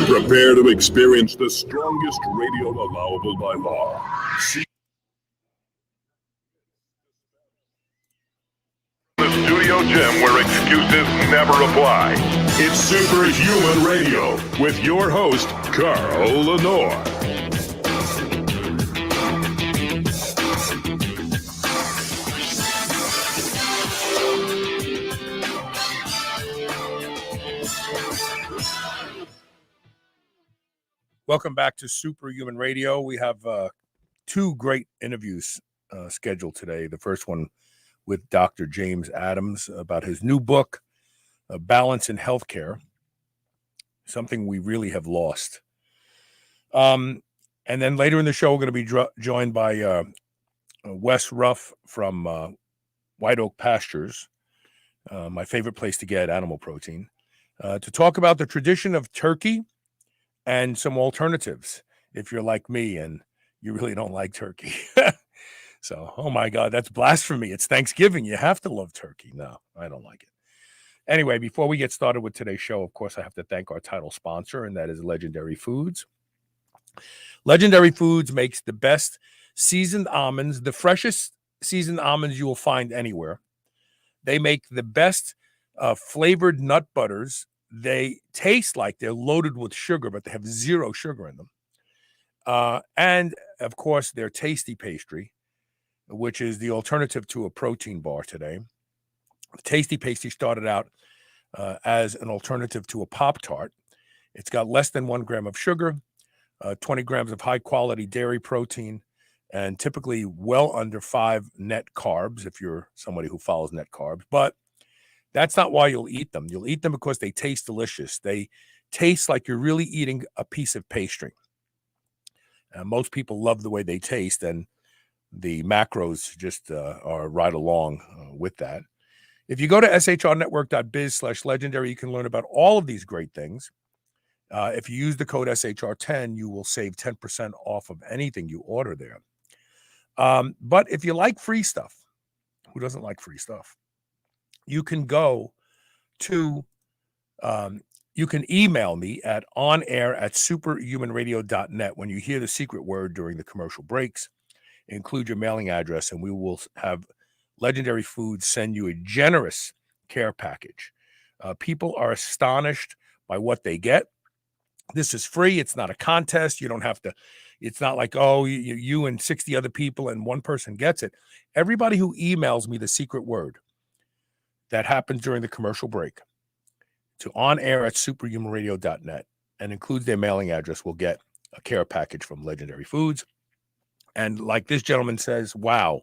Prepare to experience the strongest radio allowable by law. The studio gym where excuses never apply. It's Superhuman Radio with your host, Carl Lenore. Welcome back to Superhuman Radio. We have two great interviews scheduled today. The first one with Dr. James Adams about his new book, Balance in Healthcare, something we really have lost. And then later in the show, we're going to be joined by Wes Ruff from White Oak Pastures, my favorite place to get animal protein, to talk about the tradition of turkey and some alternatives if you're like me and you really don't like turkey. So, oh my God, that's blasphemy. It's Thanksgiving. You have to love turkey. No, I don't like it. Anyway, before we get started with today's show, of course, I have to thank our title sponsor, and that is Legendary Foods. Legendary Foods makes the best seasoned almonds, the freshest seasoned almonds you will find anywhere. They make the best flavored nut butters. They taste like they're loaded with sugar, but they have zero sugar in them. And, of course, their tasty pastry, which is the alternative to a protein bar today. The tasty pastry started out as an alternative to a Pop-Tart. It's got less than 1 gram of sugar, 20 grams of high-quality dairy protein, and typically well under 5 net carbs if you're somebody who follows net carbs. But that's not why you'll eat them. You'll eat them because they taste delicious. They taste like you're really eating a piece of pastry. Most people love the way they taste, and the macros just are right along with that. If you go to shrnetwork.biz/legendary, you can learn about all of these great things. If you use the code SHR10, you will save 10% off of anything you order there. But if you like free stuff, who doesn't like free stuff? You can go to, you can email me at onair@superhumanradio.net when you hear the secret word during the commercial breaks. Include your mailing address, and we will have Legendary Foods send you a generous care package. People are astonished by what they get. This is free. It's not a contest. You don't have to. It's not like, oh, you and 60 other people and one person gets it. Everybody who emails me the secret word that happens during the commercial break to onair@superhumanradio.net and includes their mailing address will get a care package from Legendary Foods. And like this gentleman says, wow,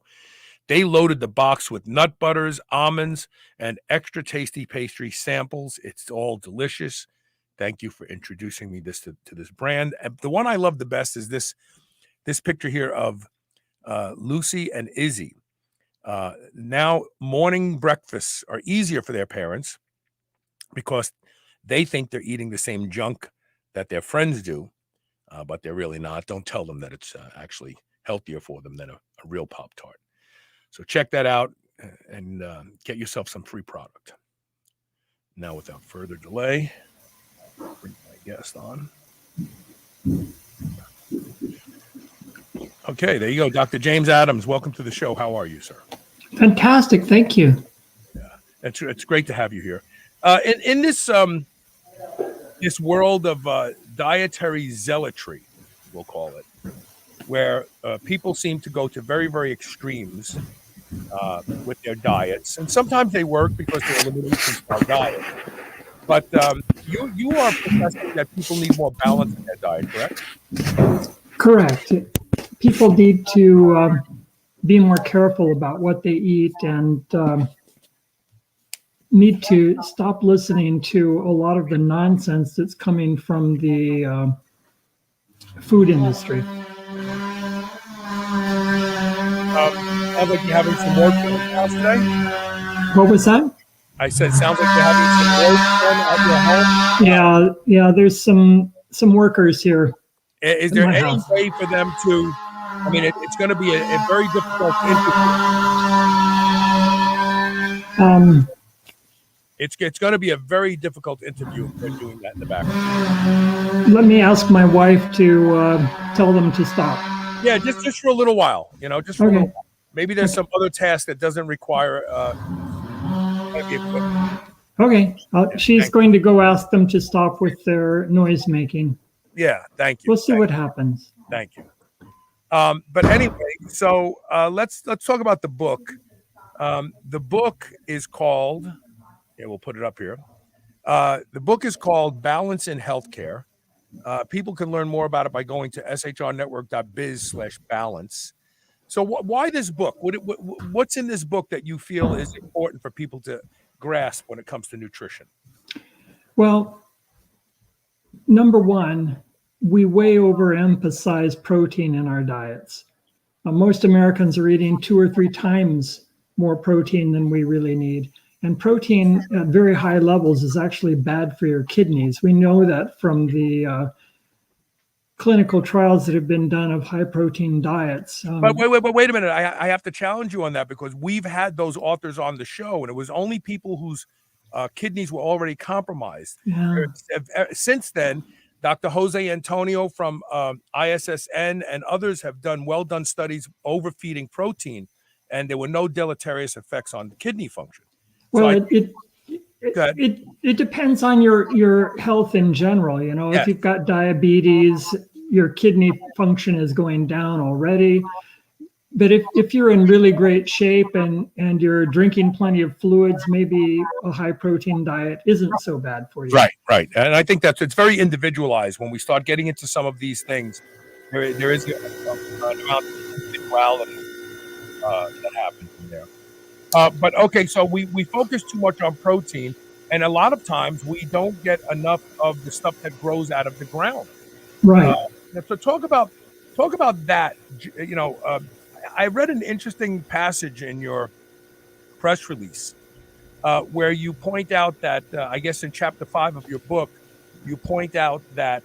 they loaded the box with nut butters, almonds, and extra tasty pastry samples. It's all delicious. Thank you for introducing me to this brand. And the one I love the best is this picture here of Lucy and Izzy. Now morning breakfasts are easier for their parents because they think they're eating the same junk that their friends do, but they're really not. Don't tell them that it's actually healthier for them than a real Pop-Tart. So check that out and get yourself some free product. Now, without further delay, bring my guest on. Okay, there you go. Dr. James Adams, welcome to the show. How are you, sir? Fantastic. Thank you. Yeah, it's great to have you here. In this this world of dietary zealotry, we'll call it, where people seem to go to very, very extremes with their diets. And sometimes they work because they're elimination style diet. But you are professing that people need more balance in their diet, correct? Correct. People need to be more careful about what they eat and need to stop listening to a lot of the nonsense that's coming from the food industry. Sounds like you're having some work in the house today. What was that? I said, sounds like you're having some work done at your home. Yeah. There's some workers here. Is there any way for them to? I mean, it's going to be a very difficult interview. It's going to be a very difficult interview if they're doing that in the background. Let me ask my wife to tell them to stop. Yeah, just for a little while, just for a little while. Maybe there's some other task that doesn't require heavy equipment. Okay, she's going to go ask them to stop with their noise making. Yeah, thank you. We'll see what happens. Thank you. But anyway, so let's talk about the book. The book is called. Yeah, we'll put it up here. The book is called Balance in Healthcare. People can learn more about it by going to shrnetwork.biz/balance. So why this book? What's in this book that you feel is important for people to grasp when it comes to nutrition? Well, number one, we way overemphasize protein in our diets. Most Americans are eating 2 or 3 times more protein than we really need. And protein at very high levels is actually bad for your kidneys. We know that from the clinical trials that have been done of high protein diets. But wait a minute. I have to challenge you on that, because we've had those authors on the show, and it was only people whose kidneys were already compromised. Yeah. Since then, Dr. Jose Antonio from ISSN and others have done well-done studies overfeeding protein, and there were no deleterious effects on kidney function. Well, it depends on your health in general. If you've got diabetes, your kidney function is going down already. But if you're in really great shape and you're drinking plenty of fluids, maybe a high protein diet isn't so bad for you. Right. And I think it's very individualized. When we start getting into some of these things, there is an amount of individuality that happens in there. But okay, so we focus too much on protein, and a lot of times we don't get enough of the stuff that grows out of the ground. Right. So talk about that. I read an interesting passage in your press release where you point out that I guess in chapter 5 of your book, you point out that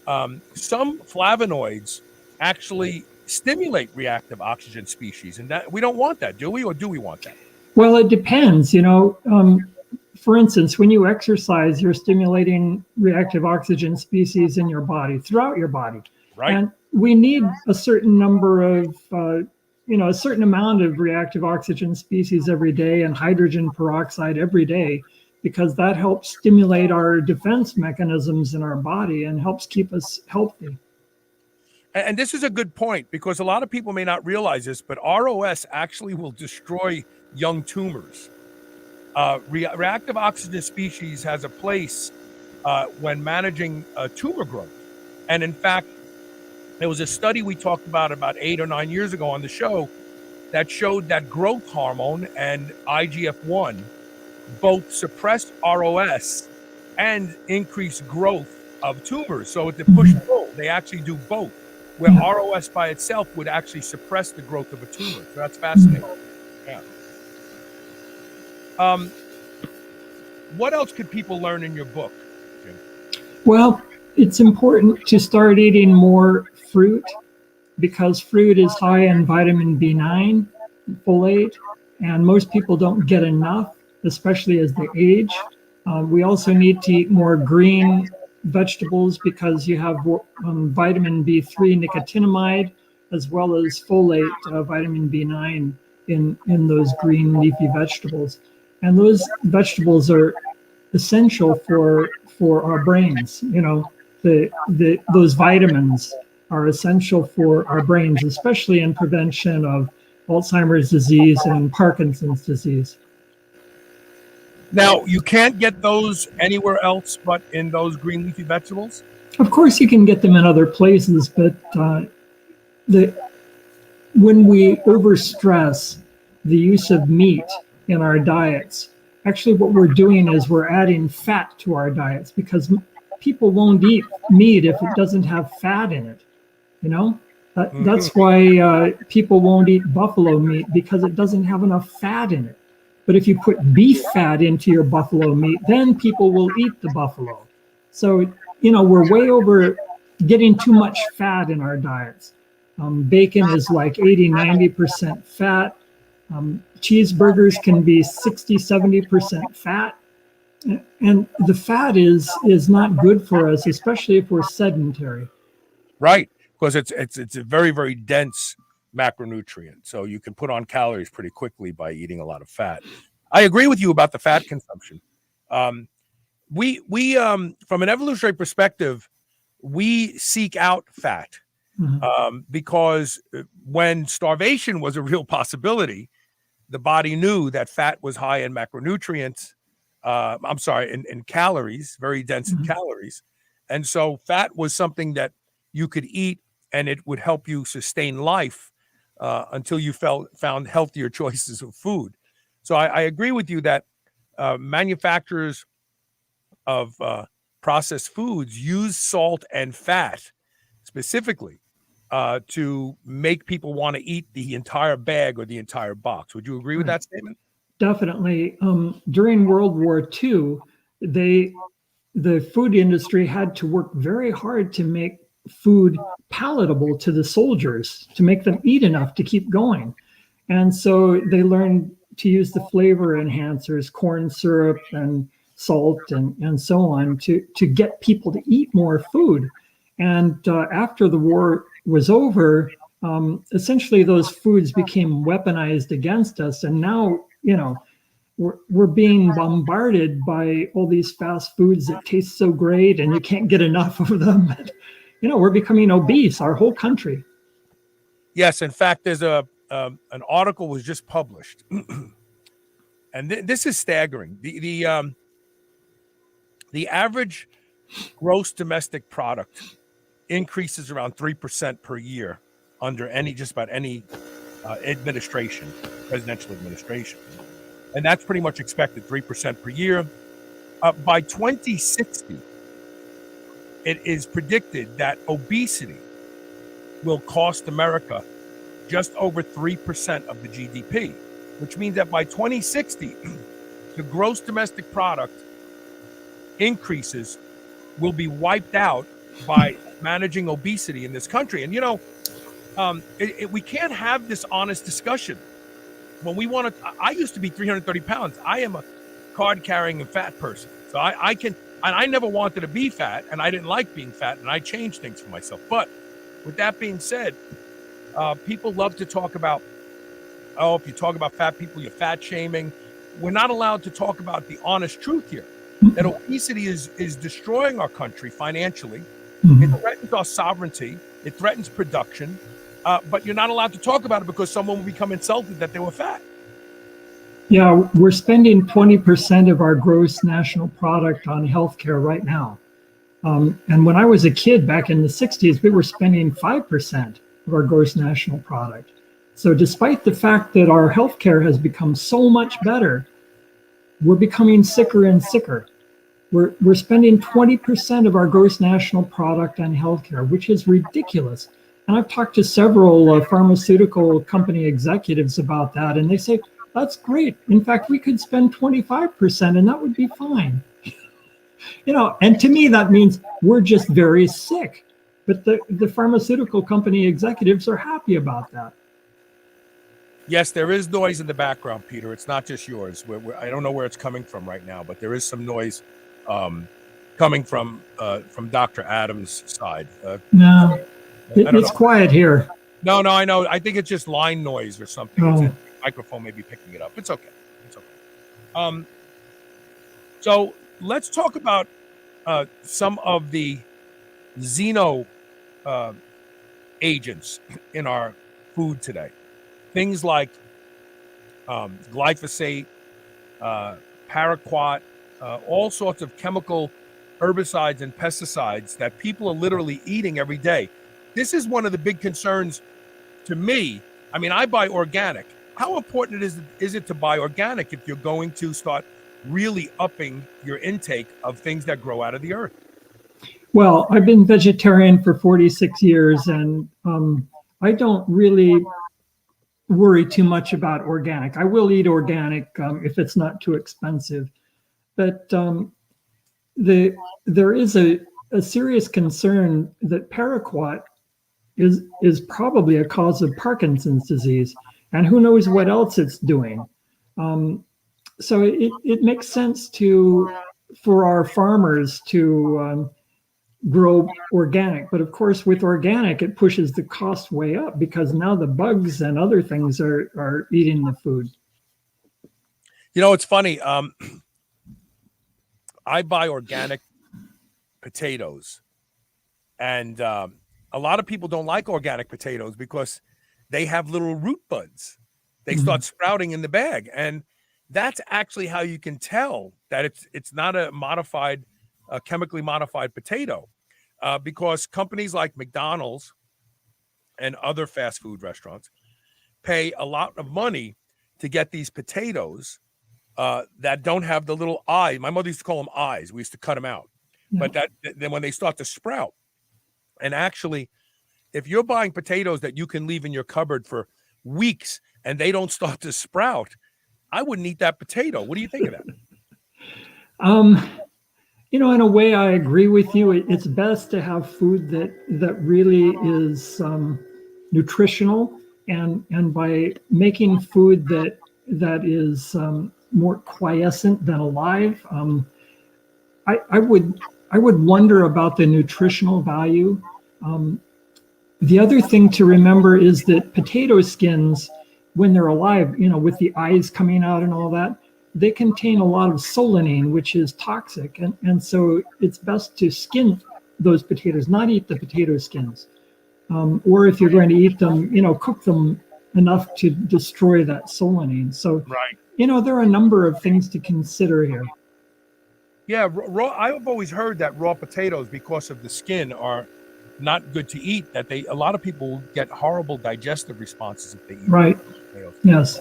some flavonoids actually stimulate reactive oxygen species, and that we don't want that, do we? Or do we want that? Well, it depends. For instance, when you exercise, you're stimulating reactive oxygen species in your body, throughout your body. Right. And we need a certain number of, a certain amount of reactive oxygen species every day and hydrogen peroxide every day, because that helps stimulate our defense mechanisms in our body and helps keep us healthy. And this is a good point, because a lot of people may not realize this, but ROS actually will destroy young tumors. Reactive oxygen species has a place when managing tumor growth. And in fact, there was a study we talked about 8 or 9 years ago on the show that showed that growth hormone and IGF-1 both suppress ROS and increase growth of tumors. So it's a push-pull. They actually do both, where ROS by itself would actually suppress the growth of a tumor. So that's fascinating. Yeah. What else could people learn in your book, Jim? Well, it's important to start eating more fruit, because fruit is high in vitamin B9, folate, and most people don't get enough, especially as they age. We also need to eat more green vegetables, because you have vitamin B3 nicotinamide, as well as folate, vitamin B9 in those green leafy vegetables. And those vegetables are essential for our brains. Those vitamins are essential for our brains, especially in prevention of Alzheimer's disease and Parkinson's disease. Now, you can't get those anywhere else but in those green leafy vegetables? Of course, you can get them in other places, but when we overstress the use of meat in our diets, actually what we're doing is we're adding fat to our diets, because people won't eat meat if it doesn't have fat in it. That's why people won't eat buffalo meat, because it doesn't have enough fat in it. But if you put beef fat into your buffalo meat, then people will eat the buffalo. So, we're way over getting too much fat in our diets. Bacon is like 80-90% fat. Cheeseburgers can be 60-70% fat. And the fat is not good for us, especially if we're sedentary. Right, because it's a very, very dense macronutrient. So you can put on calories pretty quickly by eating a lot of fat. I agree with you about the fat consumption. We from an evolutionary perspective, we seek out fat because when starvation was a real possibility, the body knew that fat was high in macronutrients. In calories, very dense in calories. And so fat was something that you could eat and it would help you sustain life until you found healthier choices of food. So I agree with you that manufacturers of processed foods use salt and fat specifically to make people want to eat the entire bag or the entire box. Would you agree with that statement? Definitely. During World War II, the food industry had to work very hard to make food palatable to the soldiers, to make them eat enough to keep going. And so they learned to use the flavor enhancers, corn syrup and salt and so on to get people to eat more food. And after the war was over, essentially those foods became weaponized against us. And now, we're being bombarded by all these fast foods that taste so great and you can't get enough of them. We're becoming obese, our whole country. Yes, in fact, there's an article was just published, and this is staggering. The average gross domestic product increases around 3% per year under just about any administration, presidential administration. And that's pretty much expected, 3% per year. By 2060, it is predicted that obesity will cost America just over 3% of the GDP, which means that by 2060, the gross domestic product increases will be wiped out by managing obesity in this country. And, we can't have this honest discussion. When we want to, I used to be 330 pounds. I am a card-carrying and fat person. So I never wanted to be fat, and I didn't like being fat, and I changed things for myself. But with that being said, people love to talk about, if you talk about fat people, you're fat shaming. We're not allowed to talk about the honest truth here, that obesity is destroying our country financially. It threatens our sovereignty. It threatens production. But you're not allowed to talk about it because someone will become insulted that they were fat. Yeah, we're spending 20% of our gross national product on healthcare right now. And when I was a kid back in the 60s, we were spending 5% of our gross national product. So despite the fact that our healthcare has become so much better, we're becoming sicker and sicker. We're spending 20% of our gross national product on healthcare, which is ridiculous. And I've talked to several pharmaceutical company executives about that, and they say, that's great. In fact, we could spend 25% and that would be fine. And to me, that means we're just very sick. But the pharmaceutical company executives are happy about that. Yes, there is noise in the background, Peter. It's not just yours. I don't know where it's coming from right now, but there is some noise coming from Dr. Adams' side. No. It's quiet here. No, I know. I think it's just line noise or something. Oh. The microphone may be picking it up. It's okay. So let's talk about some of the xeno agents in our food today. Things like glyphosate, paraquat, all sorts of chemical herbicides and pesticides that people are literally eating every day. This is one of the big concerns to me. I mean, I buy organic. How important is it to buy organic if you're going to start really upping your intake of things that grow out of the earth? Well, I've been vegetarian for 46 years, and I don't really worry too much about organic. I will eat organic if it's not too expensive. But there is a serious concern that paraquat is probably a cause of Parkinson's disease. and who knows what else it's doing. So it makes sense for our farmers to grow organic. But of course, with organic, it pushes the cost way up because now the bugs and other things are eating the food. It's funny. I buy organic potatoes, and a lot of people don't like organic potatoes because they have little root buds. They start sprouting in the bag, and that's actually how you can tell that it's not a chemically modified potato, because companies like McDonald's and other fast food restaurants pay a lot of money to get these potatoes that don't have the little eye. My mother used to call them eyes. We used to cut them out. Yeah. But then when they start to sprout, and actually, if you're buying potatoes that you can leave in your cupboard for weeks and they don't start to sprout, I wouldn't eat that potato. What do you think of that? In a way, I agree with you. It's best to have food that really is nutritional, and by making food that is more quiescent than alive, I would wonder about the nutritional value. The other thing to remember is that potato skins, when they're alive, with the eyes coming out and all that, they contain a lot of solanine, which is toxic. And so it's best to skin those potatoes, not eat the potato skins. Or if you're going to eat them, cook them enough to destroy that solanine. So, right. There are a number of things to consider here. Yeah, raw. I've always heard that raw potatoes, because of the skin, are not good to eat. That a lot of people get horrible digestive responses if they eat right. potatoes. Yes.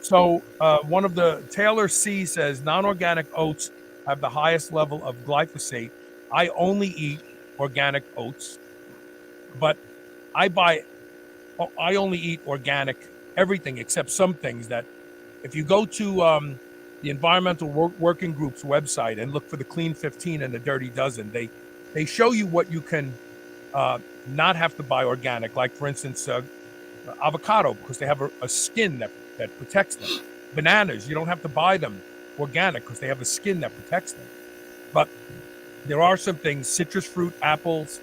So one of the Taylor C says non-organic oats have the highest level of glyphosate. I only eat organic oats, but I only eat organic everything except some things that, if you go to the Environmental Working Group's website and look for the Clean 15 and the Dirty Dozen, they show you what you can not have to buy organic, like, for instance, avocado, because they have a skin that protects them. Bananas, you don't have to buy them organic because they have a skin that protects them. But there are some things, citrus fruit, apples,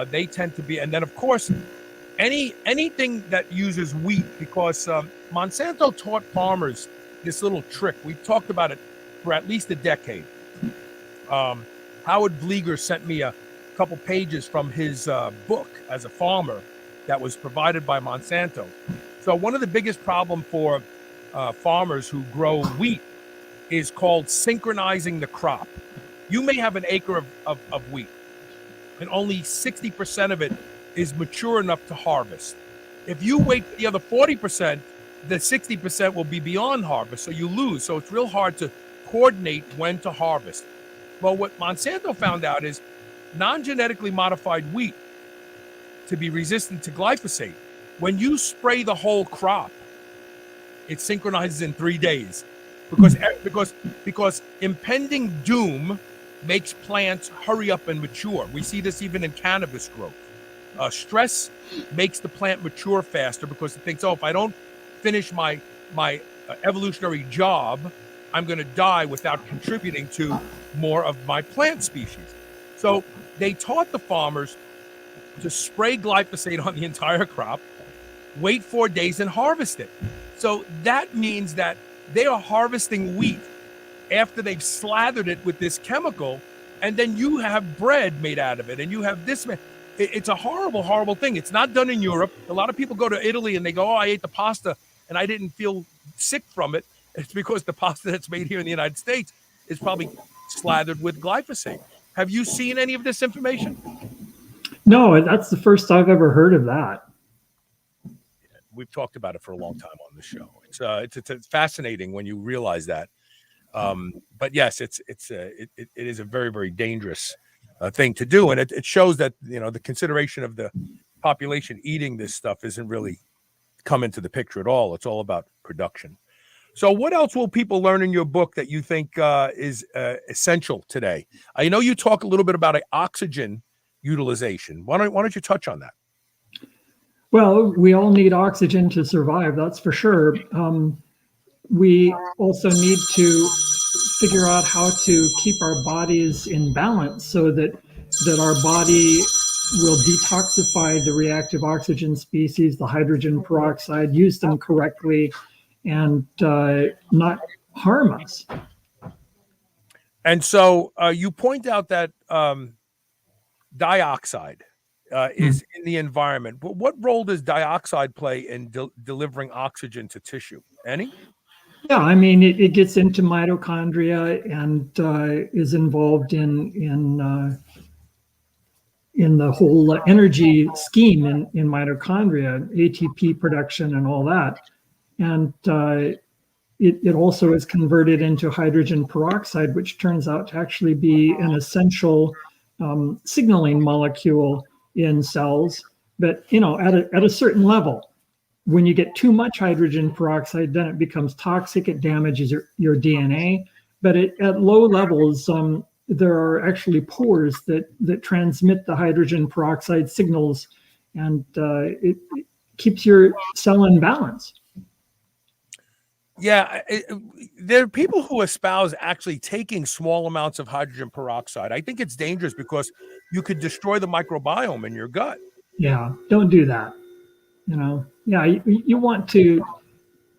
they tend to be, and then of course, anything that uses wheat, because Monsanto taught farmers this little trick. We've talked about it for at least a decade. Howard Vlieger sent me a couple pages from his book as a farmer that was provided by Monsanto. So one of the biggest problems for farmers who grow wheat is called synchronizing the crop. You may have an acre of wheat, and only 60% of it is mature enough to harvest. If you wait for the other 40%, the 60% will be beyond harvest, so you lose. So it's real hard to coordinate when to harvest. Well, what Monsanto found out is non-genetically modified wheat to be resistant to glyphosate. When you spray the whole crop, it synchronizes in 3 days, because impending doom makes plants hurry up and mature. We see this even in cannabis growth. Stress makes the plant mature faster because it thinks, if I don't finish my evolutionary job, I'm going to die without contributing to more of my plant species. So they taught the farmers to spray glyphosate on the entire crop, wait 4 days, and harvest it. So that means that they are harvesting wheat after they've slathered it with this chemical, and then you have bread made out of it, and you have this. It's a horrible, horrible thing. It's not done in Europe. A lot of people go to Italy and they go, I ate the pasta and I didn't feel sick from it. It's because the pasta that's made here in the United States is probably slathered with glyphosate. Have you seen any of this information? No, that's the first I've ever heard of that. We've talked about it for a long time on the show. It's fascinating when you realize that. But yes, it is a very, very dangerous thing to do, and it shows that the consideration of the population eating this stuff isn't really come into the picture at all. It's all about production. So, what else will people learn in your book that you think is essential today? I know you talk a little bit about oxygen utilization. Why don't you touch on that? Well, we all need oxygen to survive, that's for sure. We also need to figure out how to keep our bodies in balance so that our body will detoxify the reactive oxygen species, the hydrogen peroxide, use them correctly, and not harm us. And so you point out that dioxide is in the environment. But what role does dioxide play in delivering oxygen to tissue? Any? Yeah, I mean, it gets into mitochondria and is involved in the whole energy scheme in mitochondria, ATP production and all that. And it also is converted into hydrogen peroxide, which turns out to actually be an essential signaling molecule in cells. But, at a certain level, when you get too much hydrogen peroxide, then it becomes toxic. It damages your DNA. But at low levels, there are actually pores that transmit the hydrogen peroxide signals, and it keeps your cell in balance. Yeah, there are people who espouse actually taking small amounts of hydrogen peroxide. I think it's dangerous because you could destroy the microbiome in your gut. Yeah, don't do that. Yeah, you want to.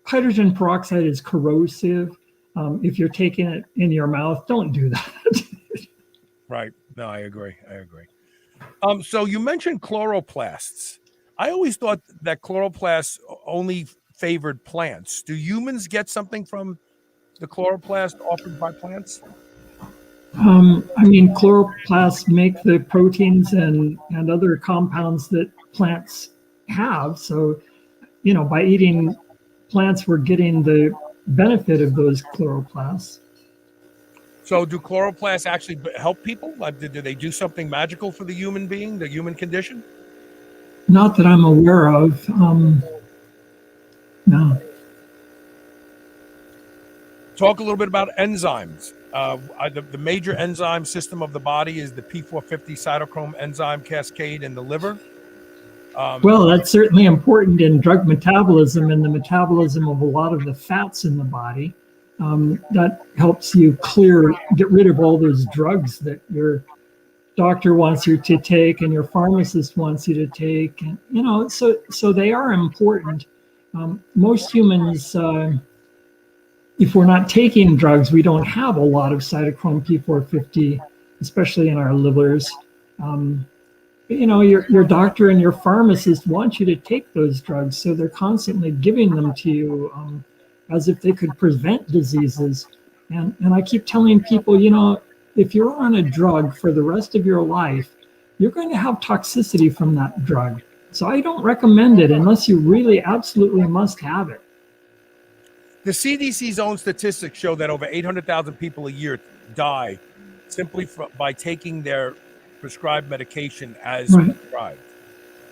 Hydrogen peroxide is corrosive. If you're taking it in your mouth, don't do that. Right. No, I agree. So you mentioned chloroplasts. I always thought that chloroplasts only favored plants. Do humans get something from the chloroplast offered by plants? I mean, chloroplasts make the proteins and other compounds that plants have. So, by eating plants, we're getting the benefit of those chloroplasts. So do chloroplasts actually help people? Like, do they do something magical for the human being, the human condition? Not that I'm aware of. No. Talk a little bit about enzymes. The major enzyme system of the body is the P450 cytochrome enzyme cascade in the liver. Well, that's certainly important in drug metabolism and the metabolism of a lot of the fats in the body. That helps you get rid of all those drugs that your doctor wants you to take and your pharmacist wants you to take. And, so they are important. Most humans, if we're not taking drugs, we don't have a lot of cytochrome P450, especially in our livers. Your doctor and your pharmacist want you to take those drugs, so they're constantly giving them to you as if they could prevent diseases. And I keep telling people, if you're on a drug for the rest of your life, you're going to have toxicity from that drug. So I don't recommend it unless you really absolutely must have it. The CDC's own statistics show that over 800,000 people a year die simply by taking their prescribed medication as prescribed.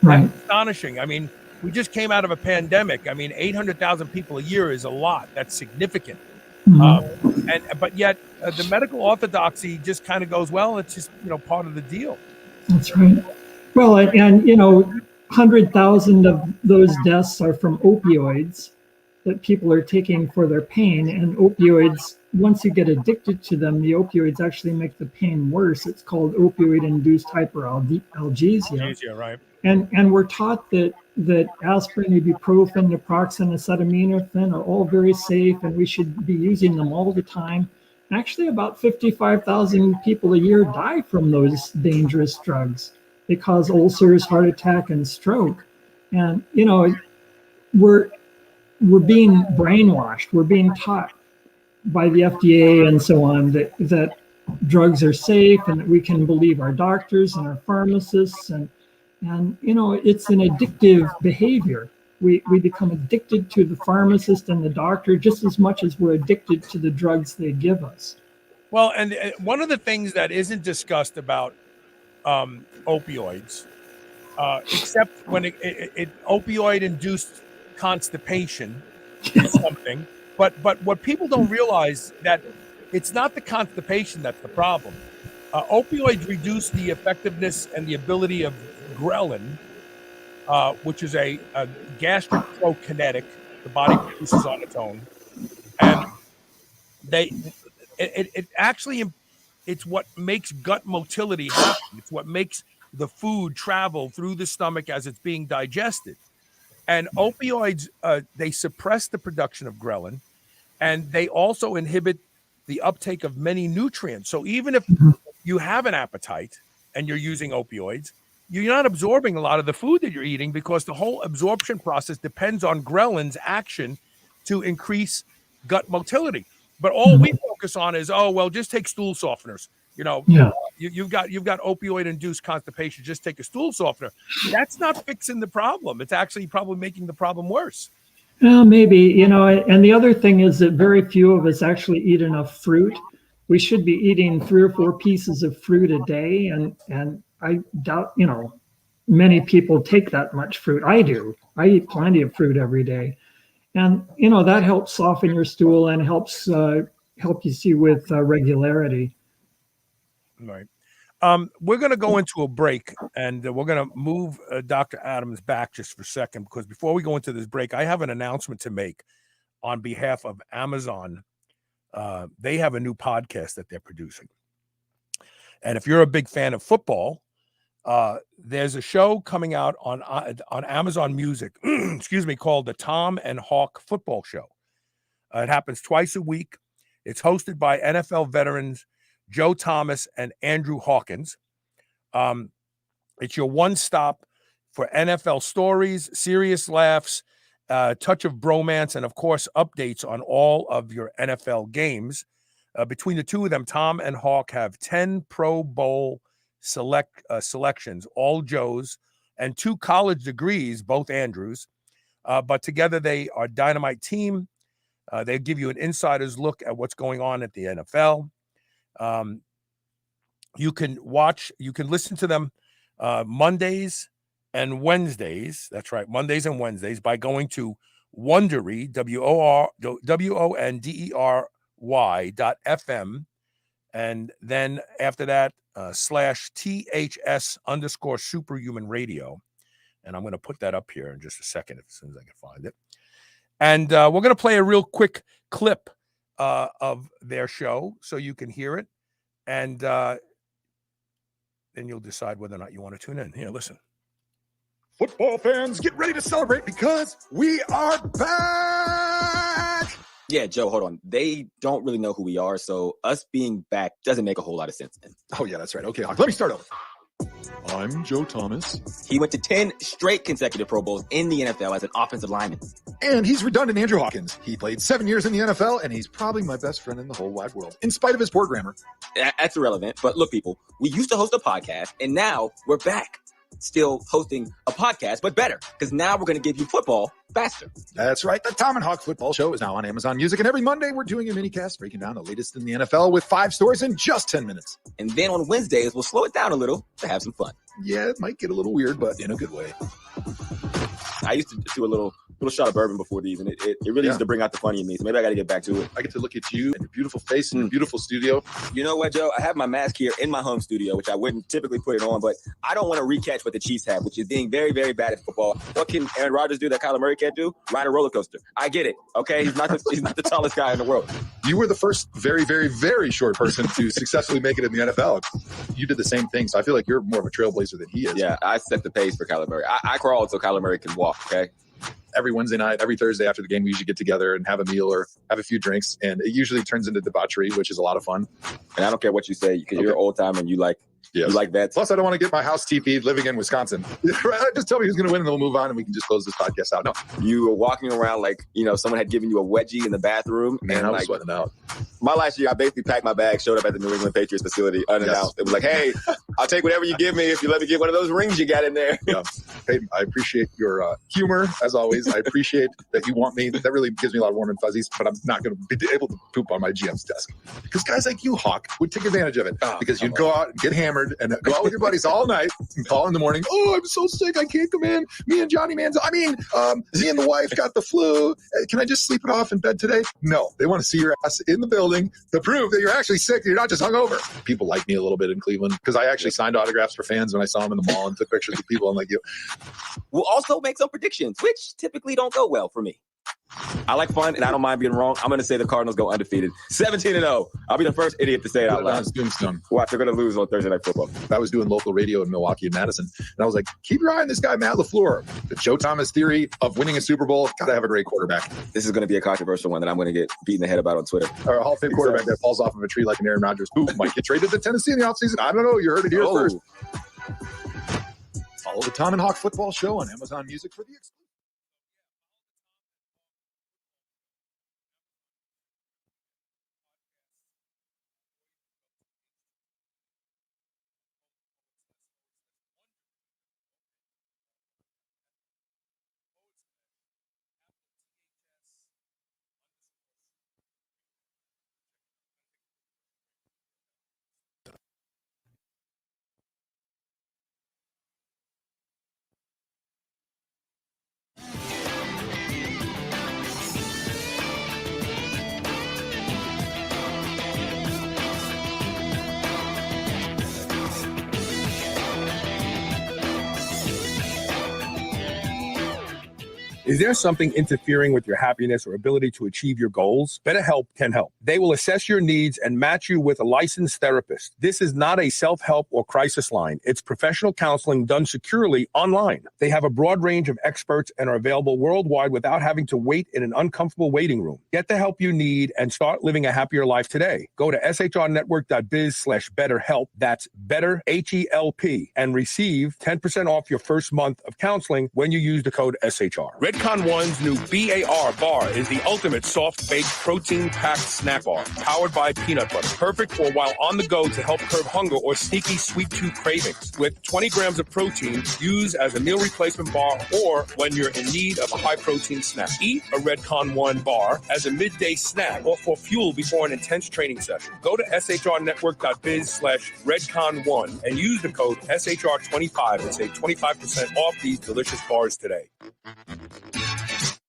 Right. That's astonishing. I mean, we just came out of a pandemic. I mean, 800,000 people a year is a lot. That's significant. Mm-hmm. But yet the medical orthodoxy just kind of goes, well, it's just, part of the deal. That's right. Well, and 100,000 of those deaths are from opioids that people are taking for their pain. And opioids, once you get addicted to them, the opioids actually make the pain worse. It's called opioid-induced hyperalgesia. Algesia, right. And we're taught that aspirin, ibuprofen, naproxen, acetaminophen are all very safe, and we should be using them all the time. Actually, about 55,000 people a year die from those dangerous drugs. They cause ulcers, heart attack, and stroke. And, we're being brainwashed. We're being taught by the FDA and so on that drugs are safe and that we can believe our doctors and our pharmacists. And it's an addictive behavior. We become addicted to the pharmacist and the doctor just as much as we're addicted to the drugs they give us. Well, and one of the things that isn't discussed about opioids, except when it opioid-induced constipation is something, but what people don't realize that it's not the constipation that's the problem. Opioids reduce the effectiveness and the ability of ghrelin which is a gastric prokinetic. The body produces on its own, and it actually, it's what makes gut motility happen. It's what makes the food travel through the stomach as it's being digested. And opioids, they suppress the production of ghrelin, and they also inhibit the uptake of many nutrients. So even if you have an appetite and you're using opioids, you're not absorbing a lot of the food that you're eating, because the whole absorption process depends on ghrelin's action to increase gut motility. But all we focus on is, oh, well, just take stool softeners. You know, you've got opioid-induced constipation. Just take a stool softener. That's not fixing the problem. It's actually probably making the problem worse. Well, maybe, you know, and the other thing is that very few of us actually eat enough fruit. We should be eating 3 or 4 pieces of fruit a day. And I doubt, you know, many people take that much fruit. I do. I eat plenty of fruit every day. And, you know, that helps soften your stool and helps help you see with regularity. Right. We're going to go into a break, and we're going to move Dr. Adams back just for a second, because before we go into this break, I have an announcement to make on behalf of Amazon. They have a new podcast that they're producing. And if you're a big fan of football, there's a show coming out on Amazon Music, excuse me, called the Tom and Hawk Football Show. It happens twice a week. It's hosted by NFL veterans Joe Thomas and Andrew Hawkins. It's your one-stop for NFL stories, serious laughs, touch of bromance, and, of course, updates on all of your NFL games. Between the two of them, Tom and Hawk have 10 Pro Bowl selections, all Joes, and 2 college degrees, both Andrews. But together they are a dynamite team. They give you an insider's look at what's going on at the NFL. You can listen to them Mondays and Wednesdays. That's right, Mondays and Wednesdays, by going to Wondery, WONDERY.FM, and then after that /THS_Superhuman Radio. And I'm going to put that up here in just a second, as soon as I can find it. And we're going to play a real quick clip of their show so you can hear it. And then you'll decide whether or not you want to tune in. Here, listen. Football fans, get ready to celebrate because we are back! Yeah, Joe, hold on. They don't really know who we are, so us being back doesn't make a whole lot of sense. Oh, yeah, that's right. Okay, Hawk, let me start over. I'm Joe Thomas. He went to 10 straight consecutive Pro Bowls in the NFL as an offensive lineman. And he's redundant Andrew Hawkins. He played 7 years in the NFL, and he's probably my best friend in the whole wide world, in spite of his poor grammar. That's irrelevant. But look, people, we used to host a podcast, and now we're back. Still hosting a podcast, but better, because now we're going to give you football faster. That's right. The Tom and Hawk Football Show is now on Amazon Music, and every Monday we're doing a mini cast breaking down the latest in the NFL with 5 stories in just 10 minutes. And then on Wednesdays, we'll slow it down a little to have some fun. Yeah, it might get a little weird, but in a good way. I used to do a little shot of bourbon before these, and it really used to bring out the funny in me, so maybe I got to get back to it. I get to look at you and your beautiful face in your beautiful studio. You know what, Joe? I have my mask here in my home studio, which I wouldn't typically put it on, but I don't want to recatch what the Chiefs have, which is being very, very bad at football. What can Aaron Rodgers do that Kyler Murray can't do? Ride a roller coaster. I get it, okay? He's not the tallest guy in the world. You were the first very, very, very short person to successfully make it in the NFL. You did the same thing, so I feel like you're more of a trailblazer than he is. Yeah, I set the pace for Kyler Murray. I crawled so Kyler Murray can walk, okay? Every Wednesday night, every Thursday after the game, we usually get together and have a meal or have a few drinks. And it usually turns into debauchery, which is a lot of fun. And I don't care what you say, because you're old time and you like vets. Plus, I don't want to get my house TP'd living in Wisconsin. Just tell me who's going to win and then we'll move on and we can just close this podcast out. No. You were walking around like, someone had given you a wedgie in the bathroom. Man, I was sweating out. My last year, I basically packed my bag, showed up at the New England Patriots facility unannounced. Yes. It was like, hey, I'll take whatever you give me if you let me get one of those rings you got in there. Yeah. Peyton, I appreciate your humor, as always. I appreciate that you want me. That really gives me a lot of warm and fuzzies, but I'm not going to be able to poop on my GM's desk. Because guys like you, Hawk, would take advantage of it. Because you'd go out and get hammered and go out with your buddies all night and call in the morning. Oh, I'm so sick. I can't come in. Me and Johnny me and the wife got the flu. Can I just sleep it off in bed today? No. They want to see your ass in the building to prove that you're actually sick and you're not just hungover. People like me a little bit in Cleveland because I actually signed autographs for fans when I saw them in the mall and took pictures with people. I'm like, you. We'll also make some predictions, which typically don't go well for me. I like fun, and I don't mind being wrong. I'm going to say the Cardinals go undefeated, 17-0. I'll be the first idiot to say it out loud. Watch, they're going to lose on Thursday Night Football. I was doing local radio in Milwaukee and Madison, and I was like, keep your eye on this guy, Matt LaFleur. The Joe Thomas theory of winning a Super Bowl. Gotta have a great quarterback. This is going to be a controversial one that I'm going to get beaten the head about on Twitter. Or a Hall of Fame quarterback that falls off of a tree like an Aaron Rodgers, who might get traded to Tennessee in the offseason. I don't know. You heard it here first. Follow the Tom and Hawk Football Show on Amazon Music for the exclusive. Is there something interfering with your happiness or ability to achieve your goals? BetterHelp can help. They will assess your needs and match you with a licensed therapist. This is not a self-help or crisis line. It's professional counseling done securely online. They have a broad range of experts and are available worldwide without having to wait in an uncomfortable waiting room. Get the help you need and start living a happier life today. Go to shrnetwork.biz/betterhelp. That's better, HELP, and receive 10% off your first month of counseling when you use the code SHR. Redcon One's new BAR bar is the ultimate soft-baked protein-packed snack bar, powered by peanut butter. Perfect for while on the go to help curb hunger or sneaky sweet tooth cravings. With 20 grams of protein, use as a meal replacement bar or when you're in need of a high-protein snack. Eat a Redcon One bar as a midday snack or for fuel before an intense training session. Go to shrnetwork.biz/Redcon1 and use the code SHR25 and save 25% off these delicious bars today.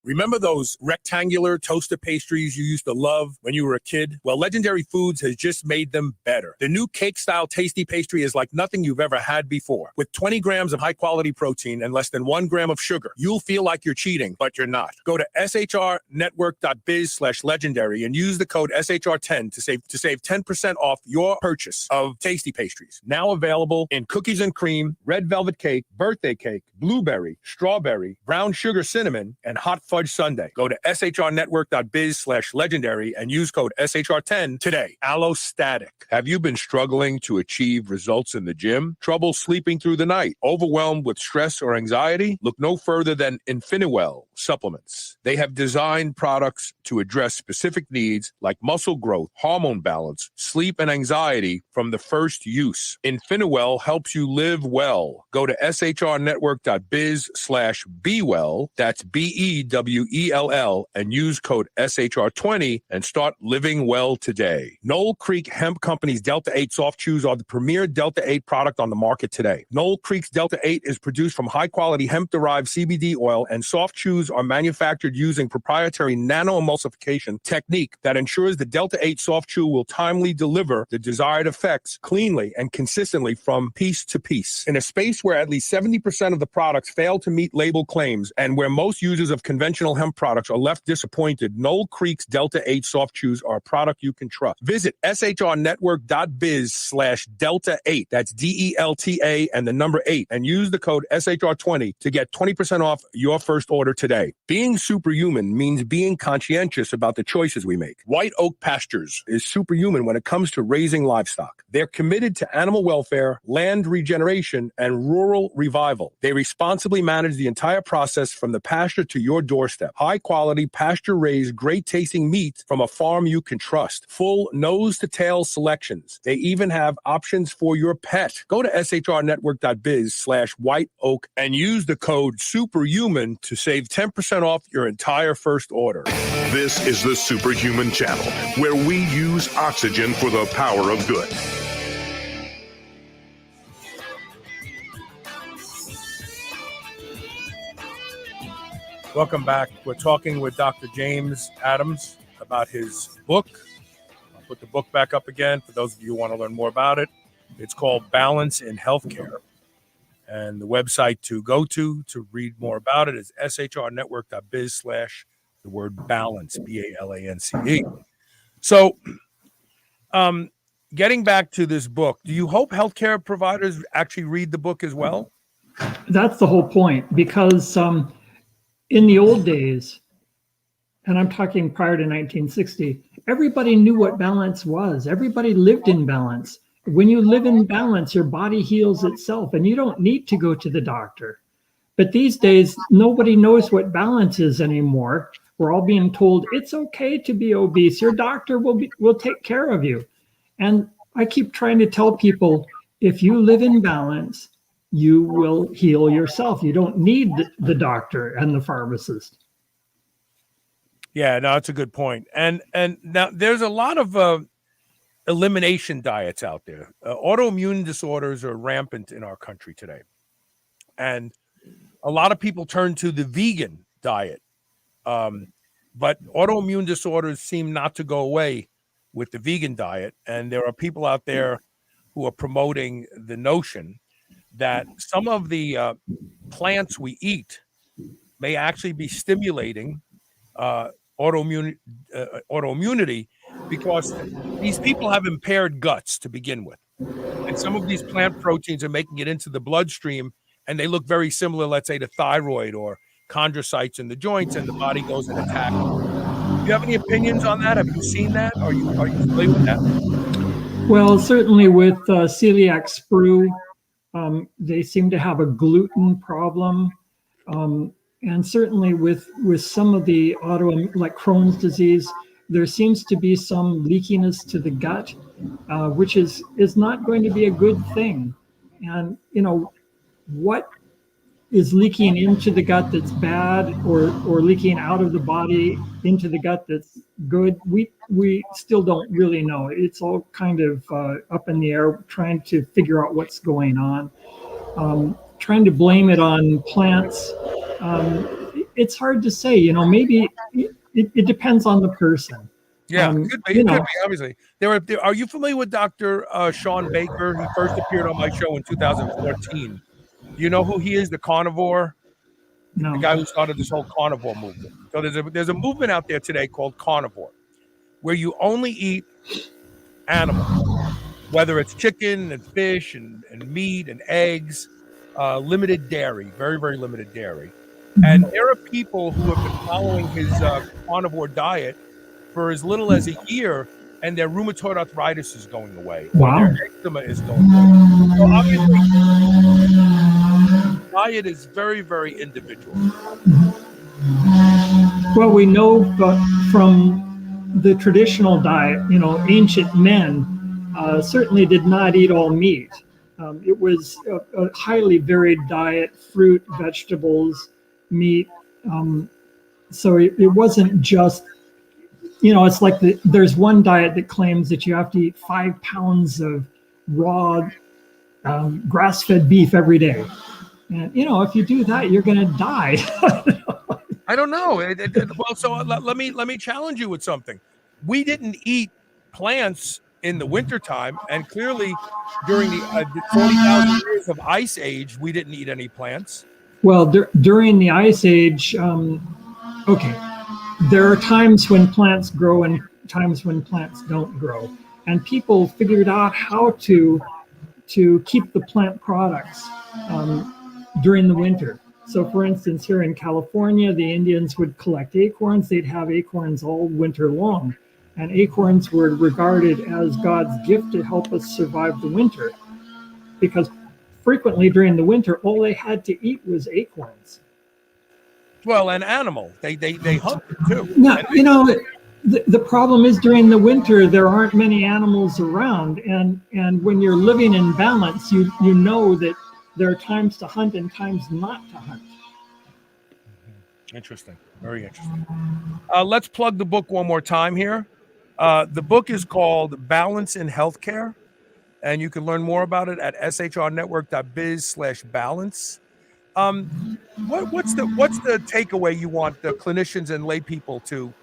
Remember those rectangular toaster pastries you used to love when you were a kid? Well, Legendary Foods has just made them better. The new cake-style tasty pastry is like nothing you've ever had before. With 20 grams of high-quality protein and less than 1 gram of sugar, you'll feel like you're cheating, but you're not. Go to shrnetwork.biz/legendary and use the code SHR10 to save 10% off your purchase of tasty pastries. Now available in cookies and cream, red velvet cake, birthday cake, blueberry, strawberry, brown sugar cinnamon, and hot fudge sundae. Go to shrnetwork.biz/legendary and use code SHR10 today. Allostatic. Have you been struggling to achieve results in the gym? Trouble sleeping through the night? Overwhelmed with stress or anxiety? Look no further than Infiniiwell Supplements. They have designed products to address specific needs like muscle growth, hormone balance, sleep, and anxiety from the first use. Infiniiwell helps you live well. Go to shrnetwork.biz/bewell. That's BEWELL and use code SHR20 and start living well today. Knoll Creek Hemp Company's Delta 8 soft chews are the premier Delta 8 product on the market today. Knoll Creek's Delta 8 is produced from high-quality hemp-derived CBD oil, and soft chews are manufactured using proprietary nano-emulsification technique that ensures the Delta 8 soft chew will timely deliver the desired effects cleanly and consistently from piece to piece. In a space where at least 70% of the products fail to meet label claims and where most users of conventional hemp products are left disappointed, Knoll Creek's Delta 8 soft chews are a product you can trust. Visit shrnetwork.biz/Delta8. That's DELTA and the number 8 and use the code SHR20 to get 20% off your first order today. Being superhuman means being conscientious about the choices we make. White Oak Pastures is superhuman when it comes to raising livestock. They're committed to animal welfare, land regeneration, and rural revival. They responsibly manage the entire process from the pasture to your doorstep. High-quality, pasture-raised, great-tasting meat from a farm you can trust. Full nose-to-tail selections. They even have options for your pet. Go to shrnetwork.biz/White Oak and use the code SUPERHUMAN to save 10% off your entire first order. This is the Superhuman Channel, where we use oxygen for the power of good. Welcome back. We're talking with Dr. James Adams about his book. I'll put the book back up again for those of you who want to learn more about it. It's called Balance in Healthcare. And the website to go to read more about it is shrnetwork.biz/ the word balance, BALANCE. So, getting back to this book, do you hope healthcare providers actually read the book as well? That's the whole point, because in the old days, and I'm talking prior to 1960, everybody knew what balance was. Everybody lived in balance. When you live in balance, your body heals itself and you don't need to go to the doctor. But these days, nobody knows what balance is anymore. We're all being told it's okay to be obese. Your doctor will take care of you. And I keep trying to tell people, if you live in balance, you will heal yourself. You don't need the doctor and the pharmacist. Yeah, no, that's a good point. And now there's a lot of elimination diets out there. Autoimmune disorders are rampant in our country today. And a lot of people turn to the vegan diet. But autoimmune disorders seem not to go away with the vegan diet. And there are people out there who are promoting the notion that some of the plants we eat may actually be stimulating autoimmunity, because these people have impaired guts to begin with. And some of these plant proteins are making it into the bloodstream, and they look very similar, let's say, to thyroid or chondrocytes in the joints, and the body goes and attacks them. Do you have any opinions on that? Have you seen that? Are you familiar with that? Well, certainly with celiac sprue, they seem to have a gluten problem. And certainly with some of the like Crohn's disease, there seems to be some leakiness to the gut, which is not going to be a good thing. And, what is leaking into the gut that's bad, or leaking out of the body into the gut that's good, we still don't really know. It's all kind of up in the air, trying to figure out what's going on. Trying to blame it on plants, it's hard to say. Maybe it depends on the person. Yeah, it could be, obviously. Are you familiar with Dr. Sean Baker? He first appeared on my show in 2014. Do you know who he is, the carnivore? No. The guy who started this whole carnivore movement. So there's a movement out there today called carnivore, where you only eat animals, whether it's chicken and fish and meat and eggs, limited dairy, very, very limited dairy. And there are people who have been following his carnivore diet for as little as a year, and their rheumatoid arthritis is going away. Wow. Their eczema is going away. So obviously, diet is very, very individual. Well, we know from the traditional diet, ancient men certainly did not eat all meat. It was a highly varied diet: fruit, vegetables, meat. So it wasn't just, it's like there's one diet that claims that you have to eat 5 pounds of raw grass-fed beef every day. And, if you do that, you're going to die. I don't know. Well, so let me challenge you with something. We didn't eat plants in the wintertime, and clearly during the 40,000 years of ice age, we didn't eat any plants. Well, during the ice age, okay, there are times when plants grow and times when plants don't grow, and people figured out how to keep the plant products during the winter. So, for instance, here in California, the Indians would collect acorns. They'd have acorns all winter long, and acorns were regarded as God's gift to help us survive the winter, because frequently during the winter, all they had to eat was acorns. Well, and animal, they hunted too. Now, the problem is during the winter, there aren't many animals around. And when you're living in balance, you know that there are times to hunt and times not to hunt. Interesting. Very interesting. Let's plug the book one more time here. The book is called Balance in Healthcare, and you can learn more about it at shrnetwork.biz/balance. What's the takeaway you want the clinicians and lay people to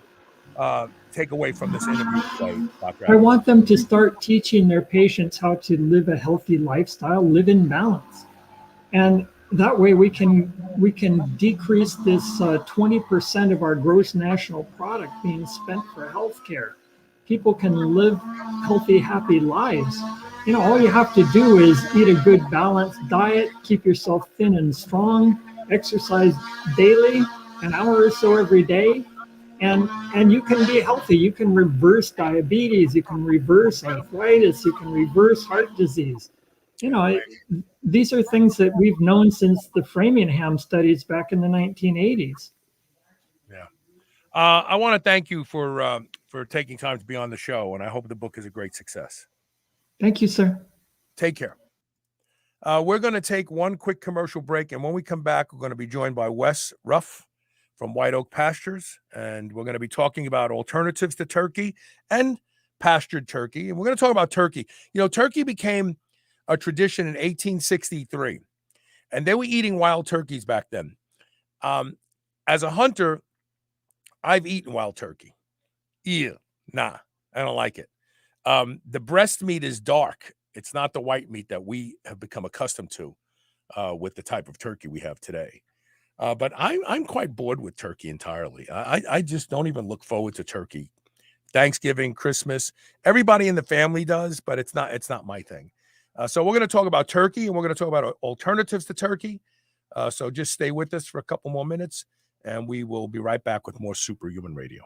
take away from this interview today, Dr. I Adams? want them to start teaching their patients how to live a healthy lifestyle, live in balance. And that way we can decrease this 20% of our gross national product being spent for healthcare. People can live healthy, happy lives. You know, all you have to do is eat a good balanced diet, keep yourself thin and strong, exercise daily, an hour or so every day, and you can be healthy. You can reverse diabetes, you can reverse arthritis, you can reverse heart disease. You know, these are things that we've known since the Framingham studies back in the 1980s. Yeah. I want to thank you for taking time to be on the show, and I hope the book is a great success. Thank you, sir. Take care. We're going to take one quick commercial break, and when we come back, we're going to be joined by Ruff from White Oak Pastures, and we're going to be talking about alternatives to turkey and pastured turkey, and we're going to talk about turkey. You know, turkey became a tradition in 1863, and they were eating wild turkeys back then. As a hunter, I've eaten wild turkey. Nah, I don't like it. The breast meat is dark. It's not the white meat that we have become accustomed to with the type of turkey we have today. But I'm quite bored with turkey entirely. I just don't even look forward to turkey. Thanksgiving, Christmas, everybody in the family does, but it's not my thing. So we're going to talk about turkey, and we're going to talk about alternatives to turkey. So just stay with us for a couple more minutes, and we will be right back with more Superhuman Radio.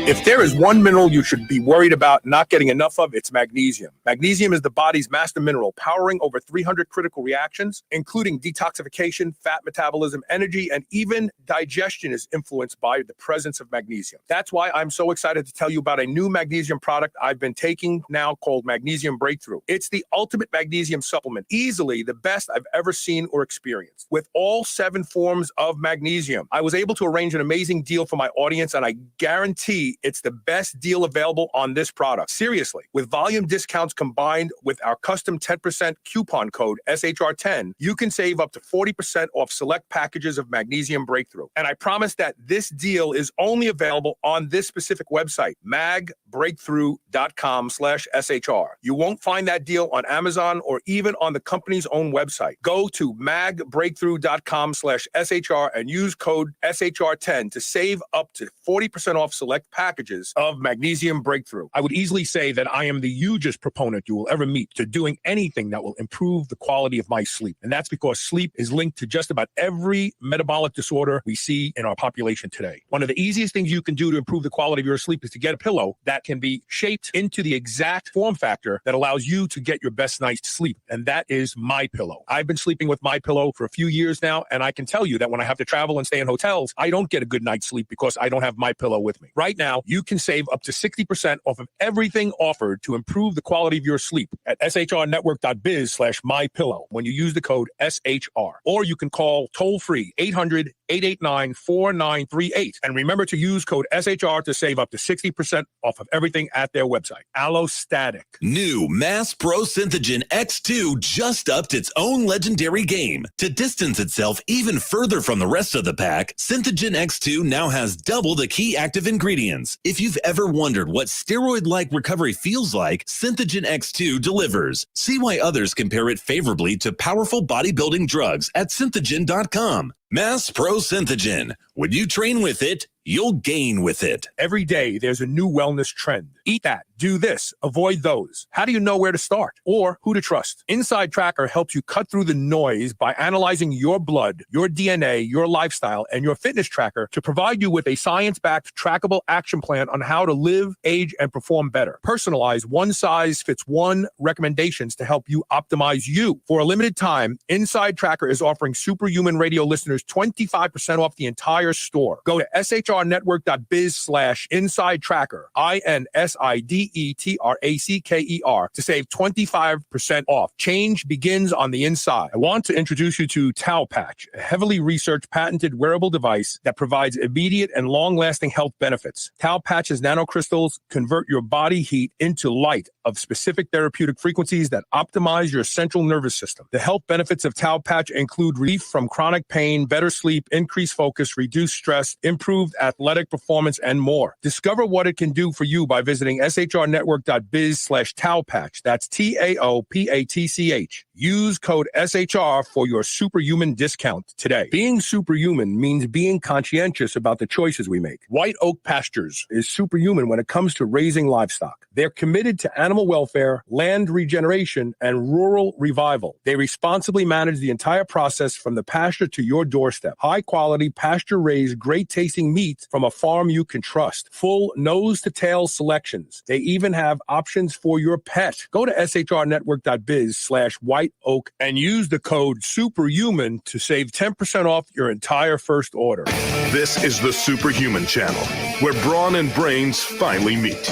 If there is one mineral you should be worried about not getting enough of, it's magnesium. Magnesium is the body's master mineral, powering over 300 critical reactions, including detoxification, fat metabolism, energy, and even digestion is influenced by the presence of magnesium. That's why I'm so excited to tell you about a new magnesium product I've been taking now called Magnesium Breakthrough. It's the ultimate magnesium supplement, easily the best I've ever seen or experienced. With all 7 forms of magnesium, I was able to arrange an amazing deal for my audience, and I guarantee it's the best deal available on this product. Seriously, with volume discounts combined with our custom 10% coupon code SHR10, you can save up to 40% off select packages of Magnesium Breakthrough. And I promise that this deal is only available on this specific website, magbreakthrough.com/SHR. You won't find that deal on Amazon or even on the company's own website. Go to magbreakthrough.com/SHR and use code SHR10 to save up to 40% off select packages of Magnesium Breakthrough. I would easily say that I am the hugest proponent you will ever meet to doing anything that will improve the quality of my sleep. And that's because sleep is linked to just about every metabolic disorder we see in our population today. One of the easiest things you can do to improve the quality of your sleep is to get a pillow that can be shaped into the exact form factor that allows you to get your best night's sleep. And that is MyPillow. I've been sleeping with MyPillow for a few years now, and I can tell you that when I have to travel and stay in hotels, I don't get a good night's sleep because I don't have MyPillow with me. Right now, you can save up to 60% off of everything offered to improve the quality of your sleep at shrnetwork.biz/mypillow when you use the code SHR. Or you can call toll-free 800-889-4938. And remember to use code SHR to save up to 60% off of everything at their website. Allostatic. New Mass Pro Synthogen X2 just upped its own legendary game. To distance itself even further from the rest of the pack, Synthogen X2 now has double the key active ingredients. If you've ever wondered what steroid-like recovery feels like, Synthogen X2 delivers. See why others compare it favorably to powerful bodybuilding drugs at synthogen.com. Mass Pro Synthogen. When you train with it, you'll gain with it. Every day, there's a new wellness trend. Eat that, do this, avoid those. How do you know where to start or who to trust? Inside Tracker helps you cut through the noise by analyzing your blood, your DNA, your lifestyle, and your fitness tracker to provide you with a science-backed, trackable action plan on how to live, age, and perform better. Personalized, one-size-fits-one recommendations to help you optimize you. For a limited time, Inside Tracker is offering Superhuman Radio listeners 25% off the entire store. Go to shrnetwork.biz/inside tracker, INSIDE Pettracker, to save 25% off. Change begins on the inside. I want to introduce you to Towel Patch, a heavily researched, patented wearable device that provides immediate and long-lasting health benefits. Towel Patch's nanocrystals convert your body heat into light of specific therapeutic frequencies that optimize your central nervous system. The health benefits of Towel Patch include relief from chronic pain, better sleep, increased focus, reduced stress, improved athletic performance, and more. Discover what it can do for you by visiting shrnetwork.biz/towelpatch. That's TAOPATCH. Use code SHR for your superhuman discount today. Being superhuman means being conscientious about the choices we make. White Oak Pastures is superhuman when it comes to raising livestock. They're committed to animal welfare, land regeneration, and rural revival. They responsibly manage the entire process from the pasture to your doorstep. High-quality, pasture-raised, great-tasting meat from a farm you can trust. Full nose-to-tail selections. They even have options for your pet. Go to shrnetwork.biz/white oak and use the code SUPERHUMAN to save 10% off your entire first order. This is the Superhuman Channel, where brawn and brains finally meet.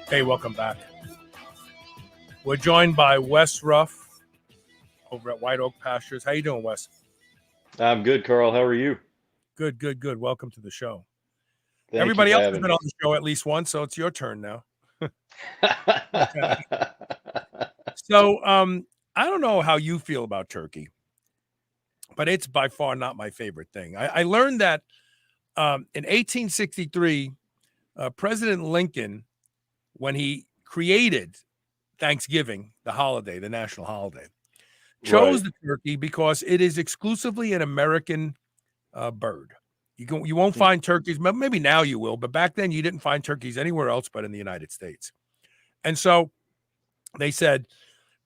Hey, welcome back. We're joined by Wes Ruff over at White Oak Pastures. How you doing, Wes? I'm good, Carl. How are you? Good, good, good. Welcome to the show. Thank Everybody you for else has having been me. on the show at least once, so it's your turn now. So, I don't know how you feel about turkey, but it's by far not my favorite thing. I learned that in 1863, President Lincoln, when he created Thanksgiving, the holiday, the national holiday, chose the turkey because it is exclusively an American bird. You won't find turkeys. Maybe now you will, but back then you didn't find turkeys anywhere else but in the United States. And so they said,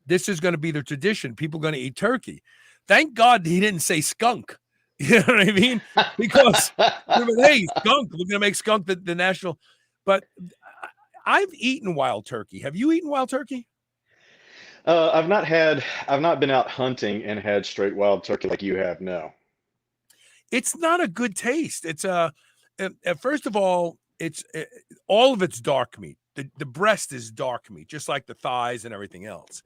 this is going to be the tradition. People are going to eat turkey. Thank God he didn't say skunk. You know what I mean? Because, hey, skunk, we're going to make skunk the national. But I've eaten wild turkey. Have you eaten wild turkey? I've not been out hunting and had straight wild turkey like you have. No. It's not a good taste. It's first of all, it's all of it's dark meat. The breast is dark meat, just like the thighs and everything else.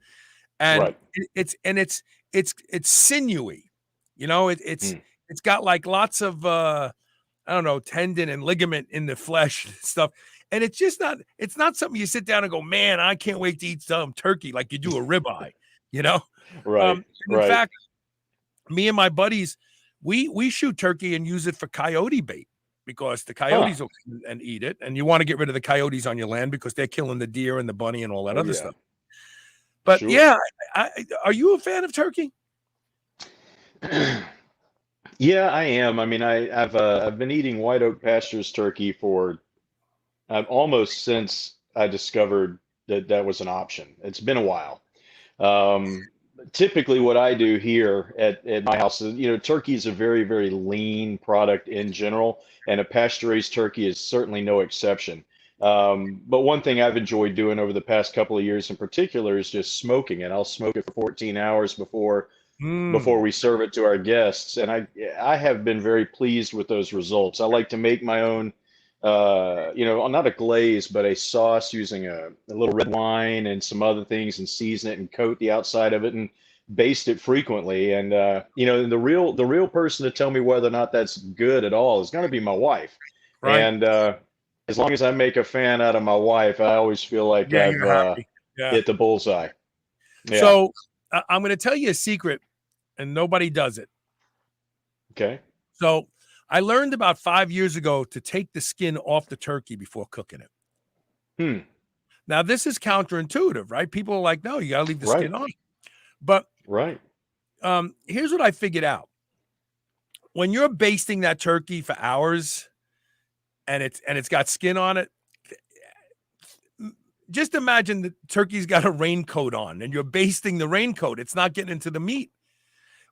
And it's sinewy. You know, it's got like lots of I don't know, tendon and ligament in the flesh and stuff. And it's not something you sit down and go, man, I can't wait to eat some turkey like you do a ribeye, you know? Right. In fact, me and my buddies, we shoot turkey and use it for coyote bait because the coyotes will come and eat it. And you want to get rid of the coyotes on your land because they're killing the deer and the bunny and all that other stuff. But yeah, are you a fan of turkey? Yeah, I am. I mean, I've been eating White Oak Pastures turkey for almost since I discovered that was an option. It's been a while. Typically what I do here at my house is, turkey is a very, very lean product in general, and a pasture-raised turkey is certainly no exception. But one thing I've enjoyed doing over the past couple of years in particular is just smoking it. I'll smoke it for 14 hours before we serve it to our guests. And I have been very pleased with those results. I like to make my own, not a glaze, but a sauce using a little red wine and some other things, and season it and coat the outside of it and baste it frequently. And, the real person to tell me whether or not that's good at all is going to be my wife. Right. And as long as I make a fan out of my wife, I always feel like I've hit the bullseye. Yeah. So I'm going to tell you a secret, and nobody does it. Okay. So I learned about 5 years ago to take the skin off the turkey before cooking it. Now, this is counterintuitive, right? People are like, no, you got to leave the skin on. But here's what I figured out. When you're basting that turkey for hours and it's got skin on it, just imagine the turkey's got a raincoat on and you're basting the raincoat. It's not getting into the meat.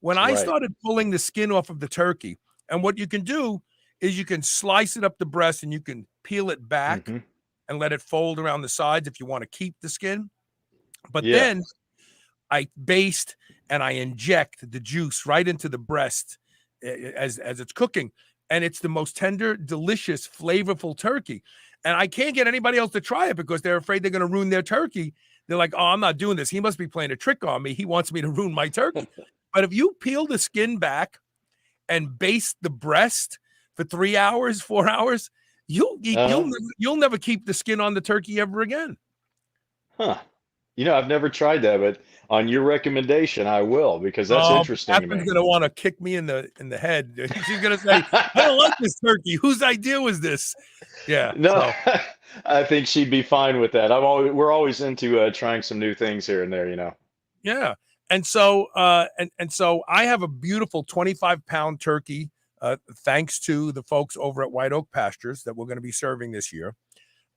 When I started pulling the skin off of the turkey, and what you can do is you can slice it up the breast and you can peel it back and let it fold around the sides if you want to keep the skin. But then I baste and I inject the juice right into the breast as it's cooking, and it's the most tender, delicious, flavorful turkey. And I can't get anybody else to try it because they're afraid they're going to ruin their turkey. They're like, "Oh, I'm not doing this. He must be playing a trick on me. He wants me to ruin my turkey." But if you peel the skin back and baste the breast for 3 hours, 4 hours, you'll never keep the skin on the turkey ever again. Huh. I've never tried that, but on your recommendation, I will, because that's interesting to me. Catherine's gonna want to kick me in the head. She's gonna say, "I don't like this turkey. Whose idea was this?" Yeah. No, So. I think she'd be fine with that. We're always into trying some new things here and there. Yeah. And so so I have a beautiful 25-pound turkey, thanks to the folks over at White Oak Pastures that we're going to be serving this year.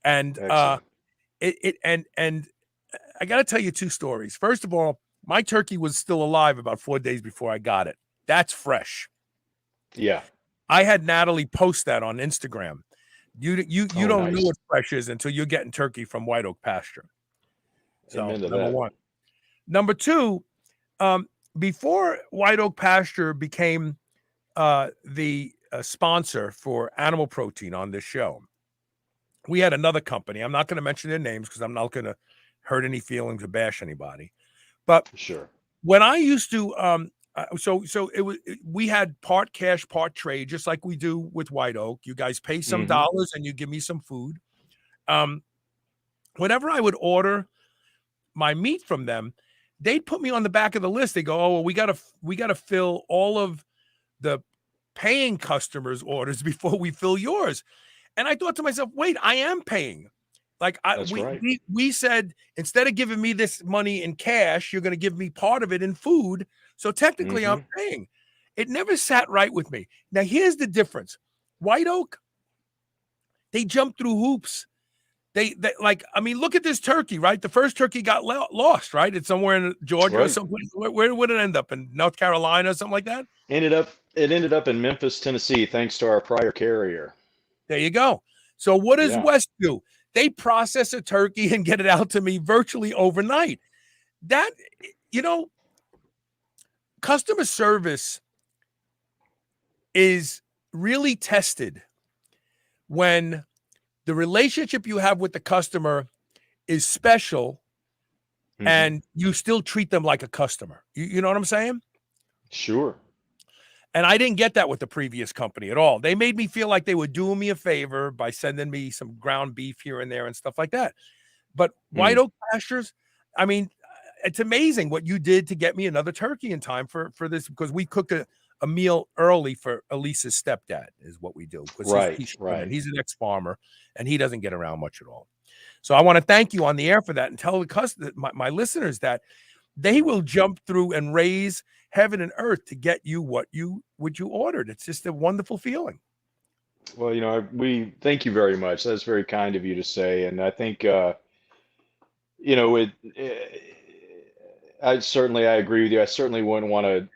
And Excellent. and I got to tell you 2 stories. First of all, my turkey was still alive about 4 days before I got it. That's fresh. Yeah. I had Natalie post that on Instagram. You don't know Nice. what fresh is until you're getting turkey from White Oak Pasture. So Amen to number that. 1. Number 2, before White Oak Pasture became the sponsor for animal protein on this show, we had another company. I'm not going to mention their names because I'm not going to hurt any feelings or bash anybody. But Sure. when I used to, we had part cash, part trade, just like we do with White Oak. You guys pay some dollars and you give me some food. Whenever I would order my meat from them, they'd put me on the back of the list. They go, "Oh, well, we gotta fill all of the paying customers' orders before we fill yours." And I thought to myself, wait, I am paying. Like we said, instead of giving me this money in cash, you're going to give me part of it in food. So technically I'm paying. It never sat right with me. Now here's the difference. White Oak, they jump through hoops. They look at this turkey, right? The first turkey got lost, right? It's somewhere in Georgia or something. Where would it end up? In North Carolina or something like that? It ended up in Memphis, Tennessee, thanks to our prior carrier. There you go. So what does West do? They process a turkey and get it out to me virtually overnight. That, customer service is really tested when the relationship you have with the customer is special and you still treat them like a customer. You know what I'm saying? Sure. And I didn't get that with the previous company at all. They made me feel like they were doing me a favor by sending me some ground beef here and there and stuff like that. But White Oak Pastures, I mean, it's amazing what you did to get me another turkey in time for this, because we cook a meal early for Elisa's stepdad is what we do. Right. He's an ex-farmer and he doesn't get around much at all. So I want to thank you on the air for that and tell my listeners that they will jump through and raise heaven and earth to get you what you ordered. It's just a wonderful feeling. Well, we thank you very much. That's very kind of you to say. And I think, I agree with you. I certainly wouldn't want to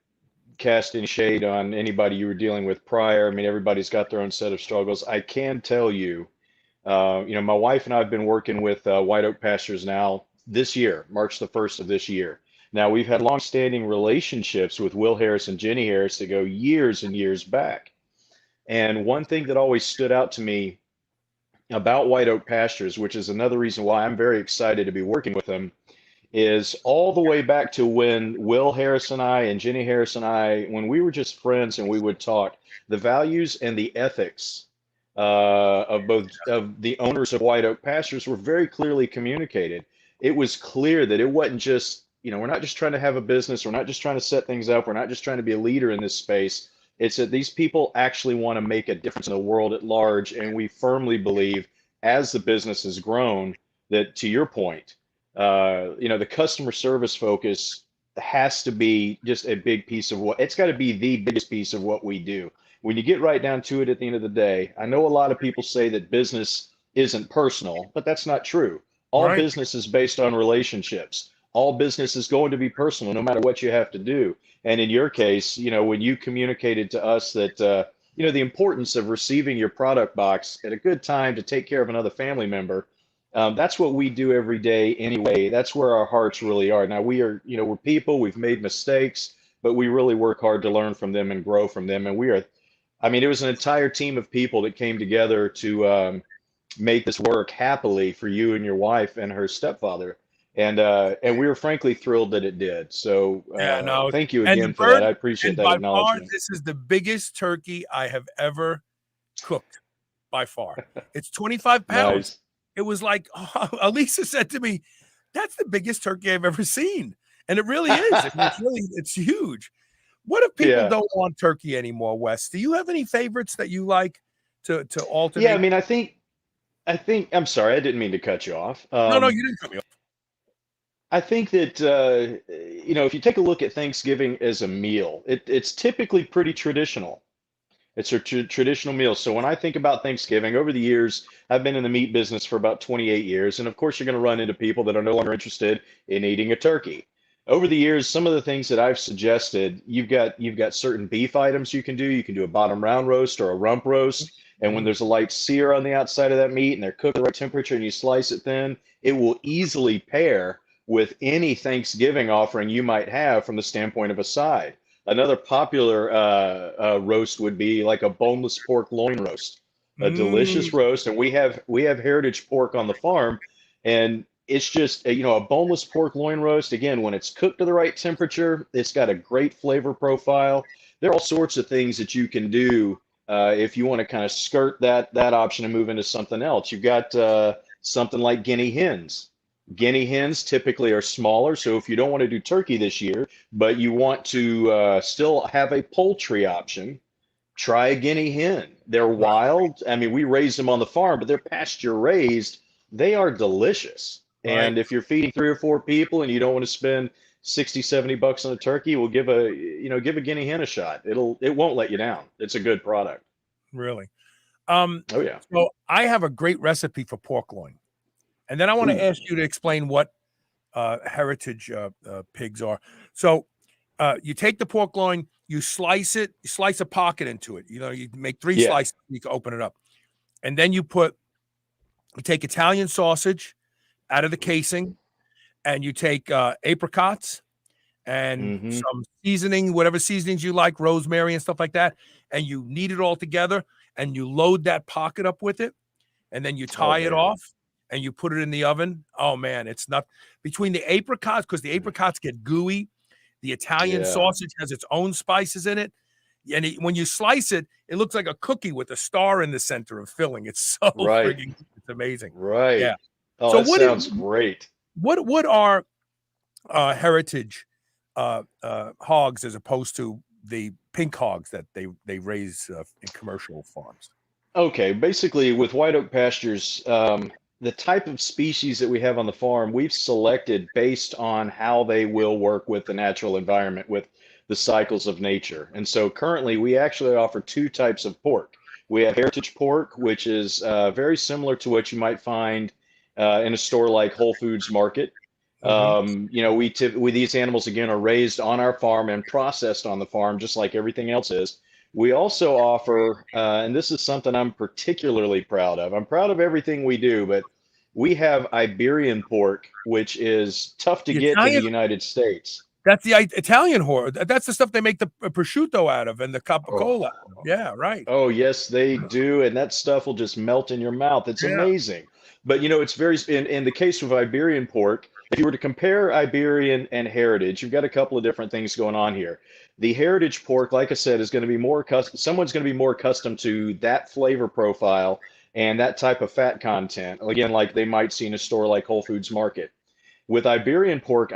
cast any shade on anybody you were dealing with prior. I mean, everybody's got their own set of struggles. I can tell you, my wife and I have been working with White Oak Pastures now this year, March the 1st of this year. Now, we've had longstanding relationships with Will Harris and Jenny Harris that go years and years back. And one thing that always stood out to me about White Oak Pastures, which is another reason why I'm very excited to be working with them, is all the way back to when Will Harris and I and Jenny Harris and I, when we were just friends and we would talk, the values and the ethics of the owners of White Oak Pastures were very clearly communicated. It was clear that it wasn't just, we're not just trying to have a business. We're not just trying to set things up. We're not just trying to be a leader in this space. It's that these people actually want to make a difference in the world at large. And we firmly believe, as the business has grown, that, to your point, the customer service focus has to be just a big piece of it's got to be the biggest piece of what we do. When you get right down to it at the end of the day, I know a lot of people say that business isn't personal, but that's not true. All business is based on relationships. All business is going to be personal, no matter what you have to do. And in your case, when you communicated to us that, the importance of receiving your product box at a good time to take care of another family member, that's what we do every day anyway. That's where our hearts really are. Now, we're people, we've made mistakes. but we really work hard to learn from them and grow from them. And it was an entire team of people that came together to make this work happily for you and your wife and her stepfather. And we were frankly thrilled that it did. So Yeah, no. thank you And again the for that. bird, I appreciate and that by far, acknowledgement. this is the biggest turkey I have ever cooked by far. It's 25 pounds. Nice. It was like, Elisa said to me, that's the biggest turkey I've ever seen. And it really is. It's huge. What if people don't want turkey anymore, Wes? Do you have any favorites that you like to alternate? Yeah, I mean, I think, I'm sorry, I didn't mean to cut you off. No, you didn't cut me off. I think that, if you take a look at Thanksgiving as a meal, it's typically pretty traditional. It's a traditional meal. So when I think about Thanksgiving, over the years, I've been in the meat business for about 28 years. And of course, you're going to run into people that are no longer interested in eating a turkey. Over the years, some of the things that I've suggested, you've got certain beef items you can do. You can do a bottom round roast or a rump roast. And when there's a light sear on the outside of that meat and they're cooked at the right temperature and you slice it thin, it will easily pair with any Thanksgiving offering you might have from the standpoint of a side. Another popular roast would be like a boneless pork loin roast, a delicious roast. And we have heritage pork on the farm, and it's just, a boneless pork loin roast. Again, when it's cooked to the right temperature, it's got a great flavor profile. There are all sorts of things that you can do if you want to kind of skirt that option and move into something else. You've got something like guinea hens. Guinea hens typically are smaller, so if you don't want to do turkey this year, but you want to still have a poultry option, try a guinea hen. They're wild. I mean, we raise them on the farm, but they're pasture raised. They are delicious. And if you're feeding 3 or 4 people and you don't want to spend 60, 70 bucks on a turkey, well, give a guinea hen a shot. It won't let you down. It's a good product. Really? Oh yeah. So I have a great recipe for pork loin. And then I want to ask you to explain what heritage pigs are. So you take the pork loin, you slice it, you slice a pocket into it. You make 3 slices, you can open it up. And then you take Italian sausage out of the casing, and you take apricots and some seasoning, whatever seasonings you like, rosemary and stuff like that, and you knead it all together, and you load that pocket up with it, and then you tie it off. And you put it in the oven. Oh man, it's not between the apricots, because the apricots get gooey. The Italian sausage has its own spices in it. And when you slice it, it looks like a cookie with a star in the center of filling. It's so friggin', it's amazing. Right. Yeah. Oh, so that sounds great. What are heritage hogs as opposed to the pink hogs that they raise in commercial farms? Okay, basically with White Oak Pastures, the type of species that we have on the farm, we've selected based on how they will work with the natural environment, with the cycles of nature. And so currently we actually offer 2 types of pork. We have heritage pork, which is very similar to what you might find in a store like Whole Foods Market. These animals, again, are raised on our farm and processed on the farm, just like everything else is. We also offer, and this is something I'm particularly proud of. I'm proud of everything we do, but we have Iberian pork, which is tough to get in the United States. That's the Italian horde. That's the stuff they make the prosciutto out of and the capicola. Yeah, right. Oh, yes, they do. And that stuff will just melt in your mouth. It's amazing. But, it's very, in the case of Iberian pork, if you were to compare Iberian and heritage, you've got a couple of different things going on here. The heritage pork, like I said, is going to be more someone's going to be more accustomed to that flavor profile and that type of fat content, again, like they might see in a store like Whole Foods Market. With Iberian pork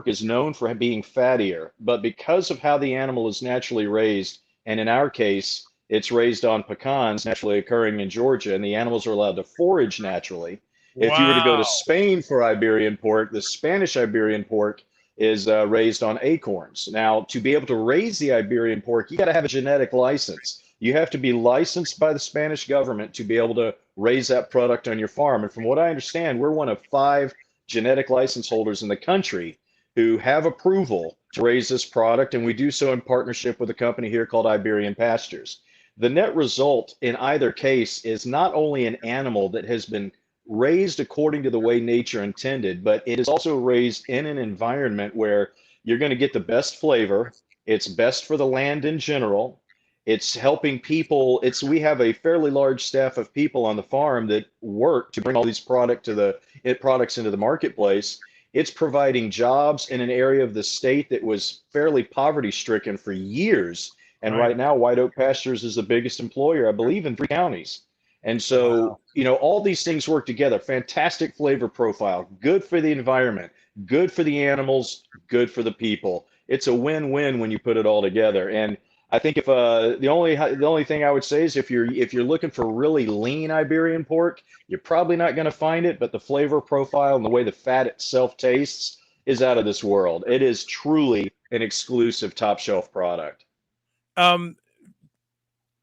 is known for being fattier, but because of how the animal is naturally raised, and in our case, it's raised on pecans naturally occurring in Georgia, and the animals are allowed to forage naturally. If you were to go to Spain for Iberian pork, the Spanish Iberian pork is raised on acorns. Now, to be able to raise the Iberian pork, you got to have a genetic license. You have to be licensed by the Spanish government to be able to raise that product on your farm. And from what I understand, we're one of 5 genetic license holders in the country who have approval to raise this product, and we do so in partnership with a company here called Iberian Pastures. The net result in either case is not only an animal that has been raised according to the way nature intended, but it is also raised in an environment where you're going to get the best flavor It's best for the land in general. It's helping people. We have a fairly large staff of people on the farm that work to bring all these products into the marketplace. It's providing jobs in an area of the state that was fairly poverty stricken for years. And right now, White Oak Pastures is the biggest employer, I believe, in 3 counties. And so, all these things work together. Fantastic flavor profile, good for the environment, good for the animals, good for the people. It's a win-win when you put it all together. And I think if the only thing I would say is if you're looking for really lean Iberian pork, you're probably not going to find it. But the flavor profile and the way the fat itself tastes is out of this world. It is truly an exclusive top shelf product.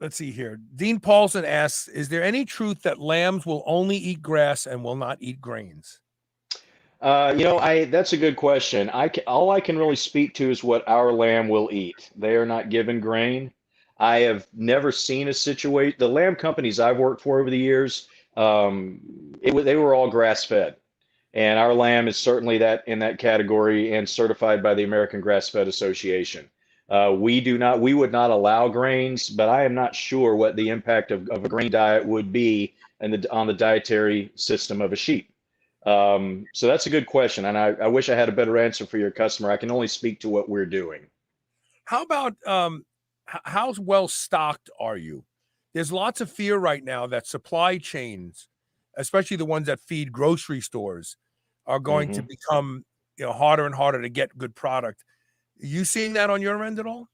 Let's see here. Dean Paulson asks, is there any truth that lambs will only eat grass and will not eat grains? That's a good question. All I can really speak to is what our lamb will eat. They are not given grain. I have never seen a situation. The lamb companies I've worked for over the years, they were all grass fed, and our lamb is certainly in that category and certified by the American Grass Fed Association. We would not allow grains, but I am not sure what the impact of a grain diet would be on the dietary system of a sheep. So that's a good question, and I wish I had a better answer for your customer. I can only speak to what we're doing. How about how well stocked are you? There's lots of fear right now that supply chains, especially the ones that feed grocery stores, are going to become harder and harder to get good product. Are you seeing that on your end at all?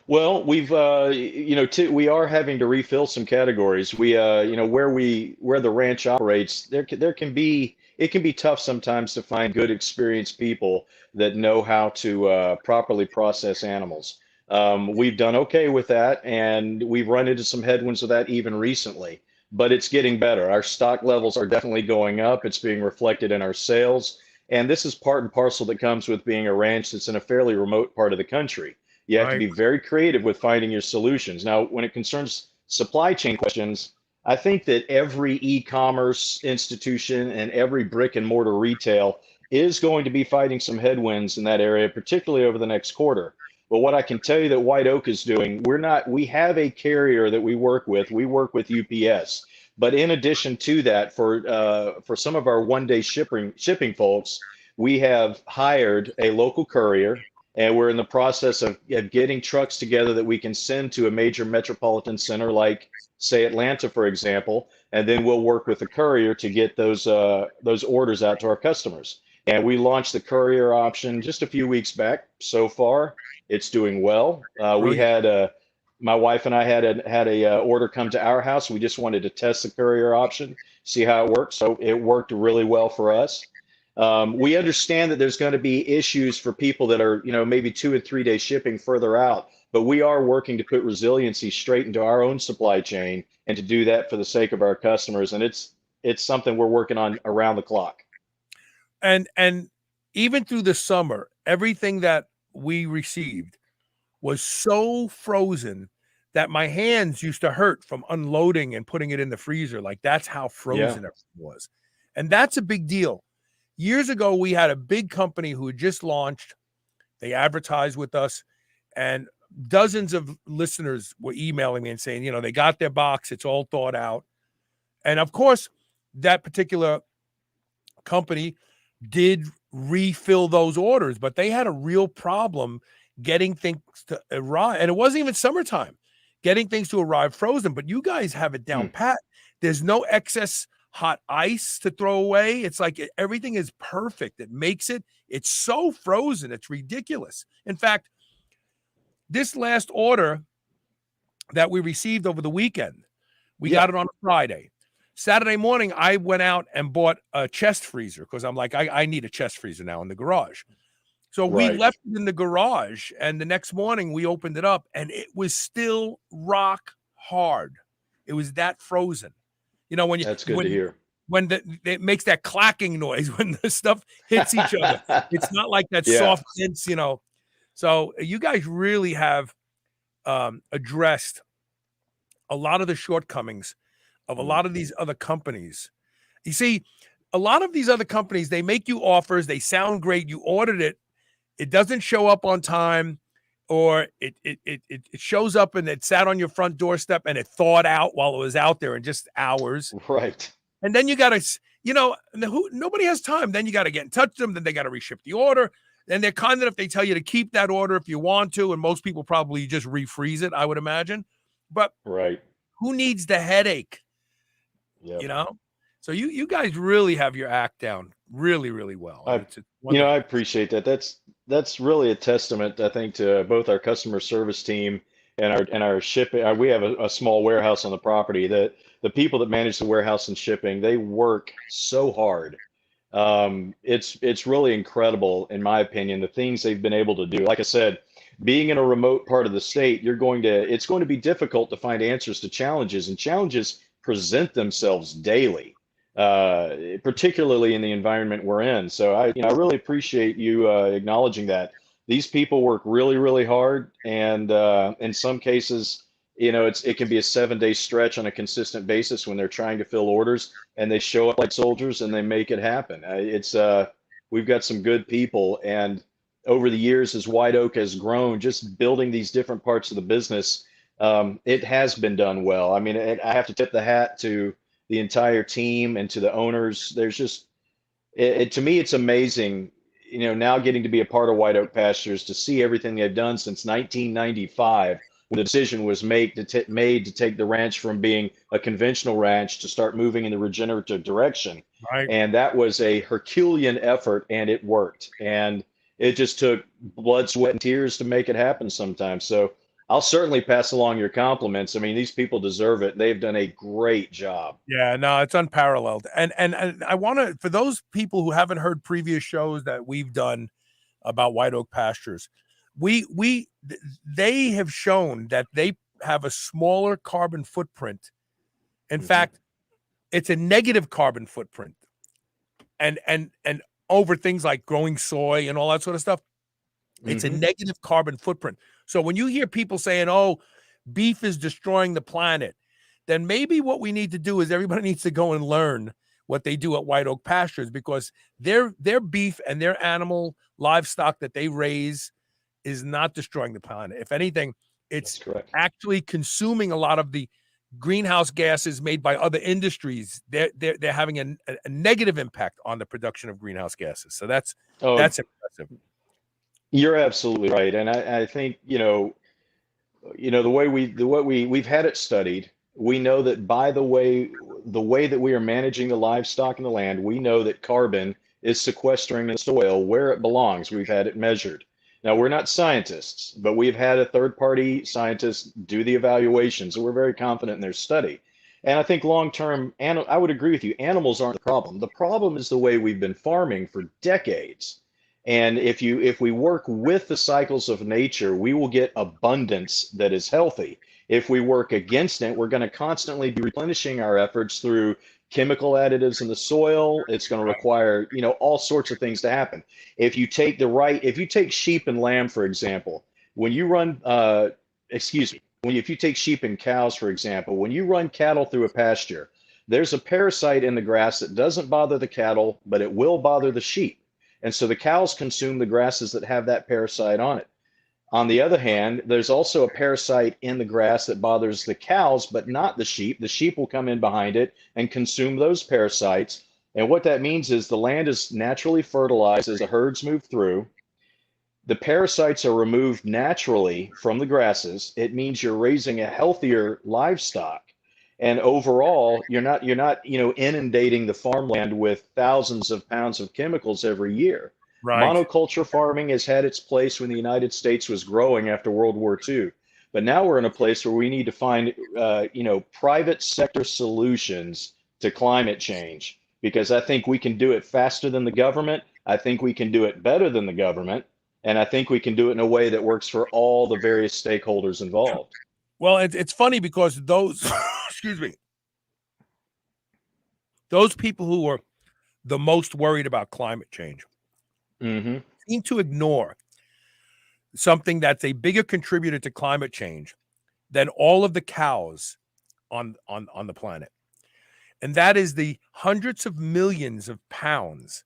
Well, we've we are having to refill some categories. We where the ranch operates, it can be tough sometimes to find good experienced people that know how to properly process animals. We've done okay with that, and we've run into some headwinds with that even recently, but it's getting better. Our stock levels are definitely going up. It's being reflected in our sales, and this is part and parcel that comes with being a ranch that's in a fairly remote part of the country. You have to be very creative with finding your solutions. Now, when it concerns supply chain questions, I think that every e-commerce institution and every brick and mortar retail is going to be fighting some headwinds in that area, particularly over the next quarter. But what I can tell you that White Oak is doing, we have a carrier that we work with. We work with UPS. But in addition to that, for some of our one-day shipping folks, we have hired a local courier. And we're in the process of getting trucks together that we can send to a major metropolitan center like, say, Atlanta, for example. And then we'll work with the courier to get those orders out to our customers. And we launched the courier option just a few weeks back. So far, it's doing well. We had my wife and I had a order come to our house. We just wanted to test the courier option, see how it works. So it worked really well for us. We understand that there's going to be issues for people that are, maybe 2 and 3 day shipping further out, but we are working to put resiliency straight into our own supply chain and to do that for the sake of our customers. And it's something we're working on around the clock. And even through the summer, everything that we received was so frozen that my hands used to hurt from unloading and putting it in the freezer. Like that's how frozen everything was. And that's a big deal. Years ago, we had a big company who had just launched. They advertised with us, and dozens of listeners were emailing me and saying, they got their box. It's all thought out. And of course, that particular company did refill those orders, but they had a real problem getting things to arrive. And it wasn't even summertime, getting things to arrive frozen. But you guys have it down pat. There's no excess hot ice to throw away. It's like everything is perfect. It makes it's so frozen. It's ridiculous. In fact, this last order that we received over the weekend, we got it on a Friday. Saturday morning, I went out and bought a chest freezer because I'm like, I need a chest freezer now in the garage. So we left it in the garage, and the next morning we opened it up, and it was still rock hard. It was that frozen. When that's good to hear. When it makes that clacking noise when the stuff hits each other. It's not like that soft hints, So you guys really have addressed a lot of the shortcomings of a lot of these other companies. You see, a lot of these other companies, they make you offers, they sound great, you ordered it, it doesn't show up on time, or it shows up and it sat on your front doorstep and it thawed out while it was out there in just hours. Right. And then you got to, nobody has time. Then you got to get in touch with them. Then they got to reship the order. And they're kind enough, they tell you to keep that order if you want to. And most people probably just refreeze it, I would imagine. But Right. who needs the headache? Yeah. So you guys really have your act down really, really well. I appreciate that. That's really a testament, I think, to both our customer service team and our shipping. We have a small warehouse on the property. That the people that manage the warehouse and shipping, they work so hard. It's really incredible, in my opinion, the things they've been able to do. Like I said, being in a remote part of the state, it's going to be difficult to find answers to challenges, and challenges present themselves daily, particularly in the environment we're in. So I really appreciate you acknowledging that. These people work really, really hard, and in some cases, it can be a 7-day stretch on a consistent basis when they're trying to fill orders, and they show up like soldiers and they make it happen. We've got some good people, and over the years, as White Oak has grown, just building these different parts of the business, it has been done well. I mean, I have to tip the hat to the entire team and to the owners. There's just, to me, it's amazing, now getting to be a part of White Oak Pastures, to see everything they've done since 1995. When the decision was made to take the ranch from being a conventional ranch to start moving in the regenerative direction. Right. And that was a Herculean effort, and it worked. And it just took blood, sweat, and tears to make it happen sometimes. So I'll certainly pass along your compliments. I mean, these people deserve it. They've done a great job. Yeah, no, it's unparalleled. And I want to, for those people who haven't heard previous shows that we've done about White Oak Pastures, they have shown that they have a smaller carbon footprint. In fact, it's a negative carbon footprint. And over things like growing soy and all that sort of stuff, it's a negative carbon footprint. So when you hear people saying, "Oh, beef is destroying the planet," then maybe what we need to do is everybody needs to go and learn what they do at White Oak Pastures, because their beef and their animal livestock that they raise is not destroying the planet. If anything, it's actually consuming a lot of the greenhouse gases made by other industries. They're having a negative impact on the production of greenhouse gases. So that's impressive. You're absolutely right, and I think the way we've had it studied. We know that by the way that we are managing the livestock and the land, we know that carbon is sequestering in the soil where it belongs. We've had it measured. Now, we're not scientists, but we've had a third-party scientist do the evaluation, so we're very confident in their study. And I think long-term, I would agree with you, animals aren't the problem. The problem is the way we've been farming for decades. And if we work with the cycles of nature, we will get abundance that is healthy. If we work against it, we're going to constantly be replenishing our efforts through chemical additives in the soil. It's going to require, all sorts of things to happen. If you take sheep and lamb, for example, if you take sheep and cows, for example, when you run cattle through a pasture, there's a parasite in the grass that doesn't bother the cattle, but it will bother the sheep. And so the cows consume the grasses that have that parasite on it. On the other hand, there's also a parasite in the grass that bothers the cows, but not the sheep. The sheep will come in behind it and consume those parasites. And what that means is the land is naturally fertilized as the herds move through. The parasites are removed naturally from the grasses. It means you're raising a healthier livestock. And overall, you're not inundating the farmland with thousands of pounds of chemicals every year. Right. Monoculture farming has had its place when the United States was growing after World War II. But now we're in a place where we need to find, private sector solutions to climate change, because I think we can do it faster than the government. I think we can do it better than the government. And I think we can do it in a way that works for all the various stakeholders involved. Well, it's funny because those, those people who are the most worried about climate change seem to ignore something that's a bigger contributor to climate change than all of the cows on the planet. And that is the hundreds of millions of pounds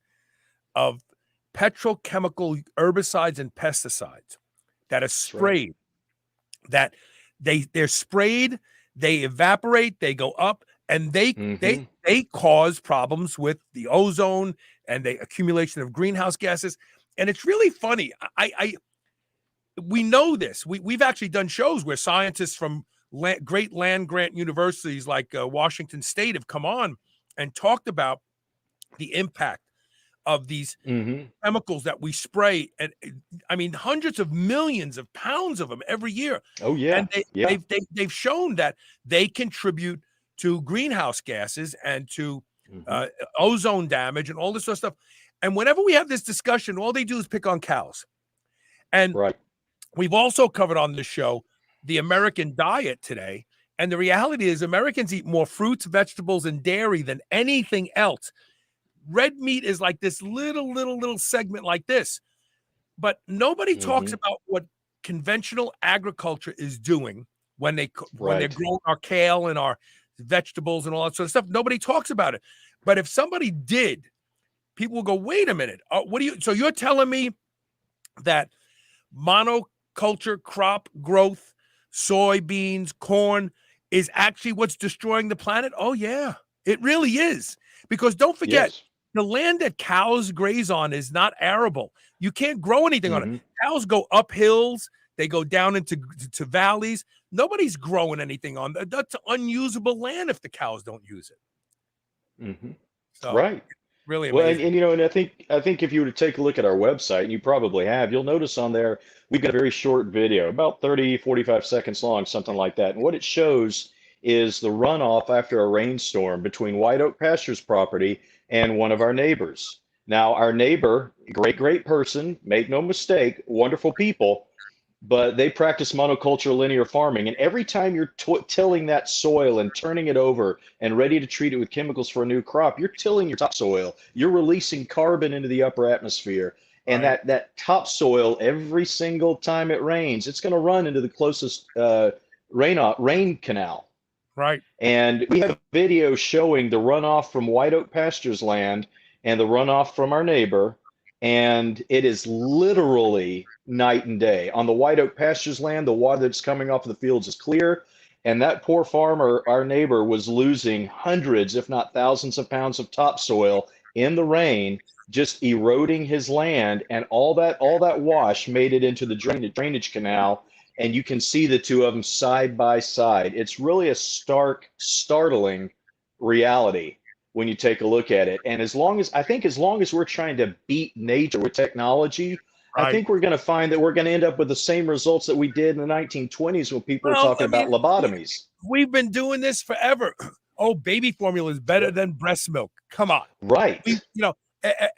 of petrochemical herbicides and pesticides that are That's right. sprayed, that they're sprayed, they evaporate, they go up, and they cause problems with the ozone and the accumulation of greenhouse gases. And it's really funny. We know this. We've actually done shows where scientists from great land grant universities like Washington State have come on and talked about the impact of these chemicals that we spray, and I mean hundreds of millions of pounds of them every year. Oh yeah, and they've shown that they contribute to greenhouse gases and to ozone damage and all this sort of stuff. And whenever we have this discussion, all they do is pick on cows. And we've also covered on this show the American diet today. And the reality is Americans eat more fruits, vegetables, and dairy than anything else. Red meat is like this little segment like this. But nobody talks about what conventional agriculture is doing when they're growing our kale and our vegetables and all that sort of stuff. Nobody talks about it. But if somebody did, people will go, wait a minute. So you're telling me that monoculture crop growth, soybeans, corn is actually what's destroying the planet? Oh yeah, it really is. Because don't forget, the land that cows graze on is not arable. You can't grow anything on it. Cows go up hills, they go down into valleys. Nobody's growing anything on that. That's unusable land if the cows don't use it. So, really amazing. Well, and you know, and I think if you were to take a look at our website, and you probably have, you'll notice on there we've got a very short video, about 30-45 seconds long, something like that. And what it shows is the runoff after a rainstorm between White Oak Pastures property and one of our neighbors. Now, our neighbor, great person, make no mistake, wonderful people, but they practice monoculture linear farming. And every time you're tilling that soil and turning it over and ready to treat it with chemicals for a new crop, you're tilling your topsoil. You're releasing carbon into the upper atmosphere. And that topsoil, every single time it rains, it's going to run into the closest rain canal. Right. And we have a video showing the runoff from White Oak Pastures land and the runoff from our neighbor. And it is literally night and day. On the White Oak Pastures land, the water that's coming off of the fields is clear. And that poor farmer, our neighbor, was losing hundreds, if not thousands of pounds of topsoil in the rain, just eroding his land. And all that wash made it into the drainage canal. And you can see the two of them side by side. It's really a startling reality when you take a look at it. And as long as we're trying to beat nature with technology, I think we're going to find that we're going to end up with the same results that we did in the 1920s when people were talking about lobotomies. We've been doing this forever. Oh, baby formula is better than breast milk. Come on. Right.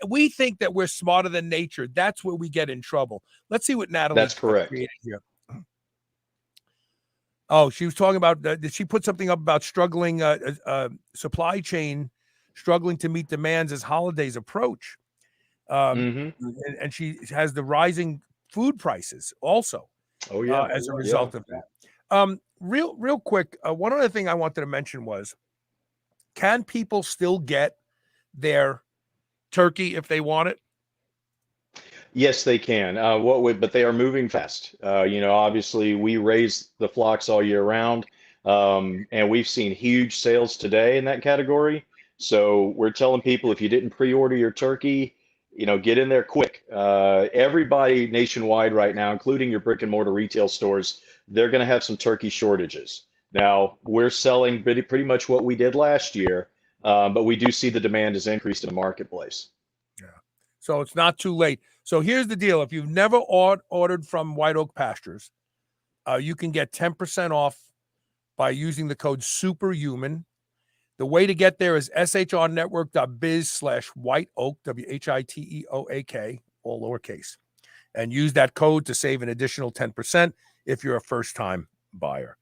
We think that we're smarter than nature. That's where we get in trouble. Let's see what Natalie. That's correct. Here. Oh, she was talking about, did she put something up about struggling supply chain, struggling to meet demands as holidays approach? And she has the rising food prices also. Oh, yeah. As a result of that. Real quick, one other thing I wanted to mention was, can people still get their turkey if they want it? Yes, they can. But they are moving fast. Obviously we raise the flocks all year round, and we've seen huge sales today in that category. So we're telling people, if you didn't pre-order your turkey, get in there quick. Everybody nationwide right now, including your brick and mortar retail stores, they're going to have some turkey shortages. Now we're selling pretty much what we did last year, but we do see the demand has increased in the marketplace. Yeah. So it's not too late. So here's the deal. If you've never ordered from White Oak Pastures, you can get 10% off by using the code SUPERHUMAN. The way to get there is shrnetwork.biz/whiteoak, WHITEOAK, all lowercase, and use that code to save an additional 10% if you're a first-time buyer.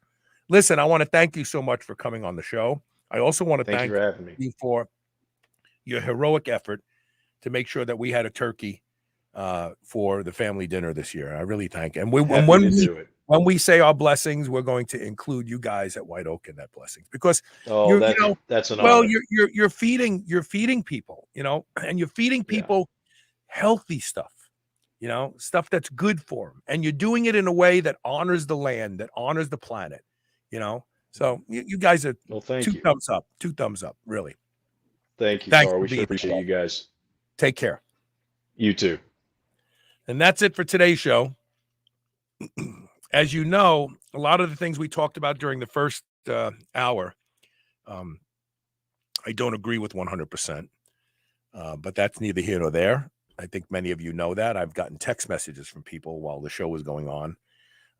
Listen, I want to thank you so much for coming on the show. I also want to thank you for having me. For your heroic effort to make sure that we had a turkey for the family dinner this year. I really thank you. And when we say our blessings, we're going to include you guys at White Oak in that blessings, because that's an honor. You're feeding people, and you're feeding people healthy stuff. stuff that's good for them. And you're doing it in a way that honors the land, that honors the planet, So you guys are thank you. thumbs up, 2 thumbs up, really. Thank you, Thanks Carl. for We sure being appreciate you guys. Take care. You too. And that's it for today's show. As you know, a lot of the things we talked about during the first hour, I don't agree with 100%, but that's neither here nor there. I think many of you know that. I've gotten text messages from people while the show was going on.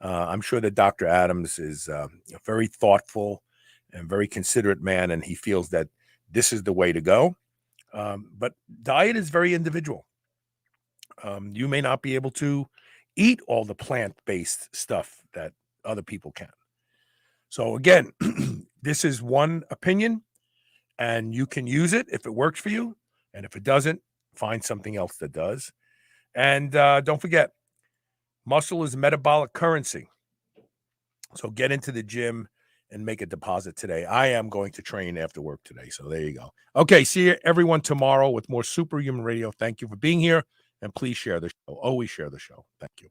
I'm sure that Dr. Adams is a very thoughtful and very considerate man, and he feels that this is the way to go. But diet is very individual. You may not be able to eat all the plant-based stuff that other people can. So again, this is one opinion, and you can use it if it works for you. And if it doesn't, find something else that does. And don't forget, muscle is metabolic currency. So get into the gym and make a deposit today. I am going to train after work today. So there you go. Okay, see you everyone tomorrow with more Superhuman Radio. Thank you for being here. And please share the show. Always share the show. Thank you.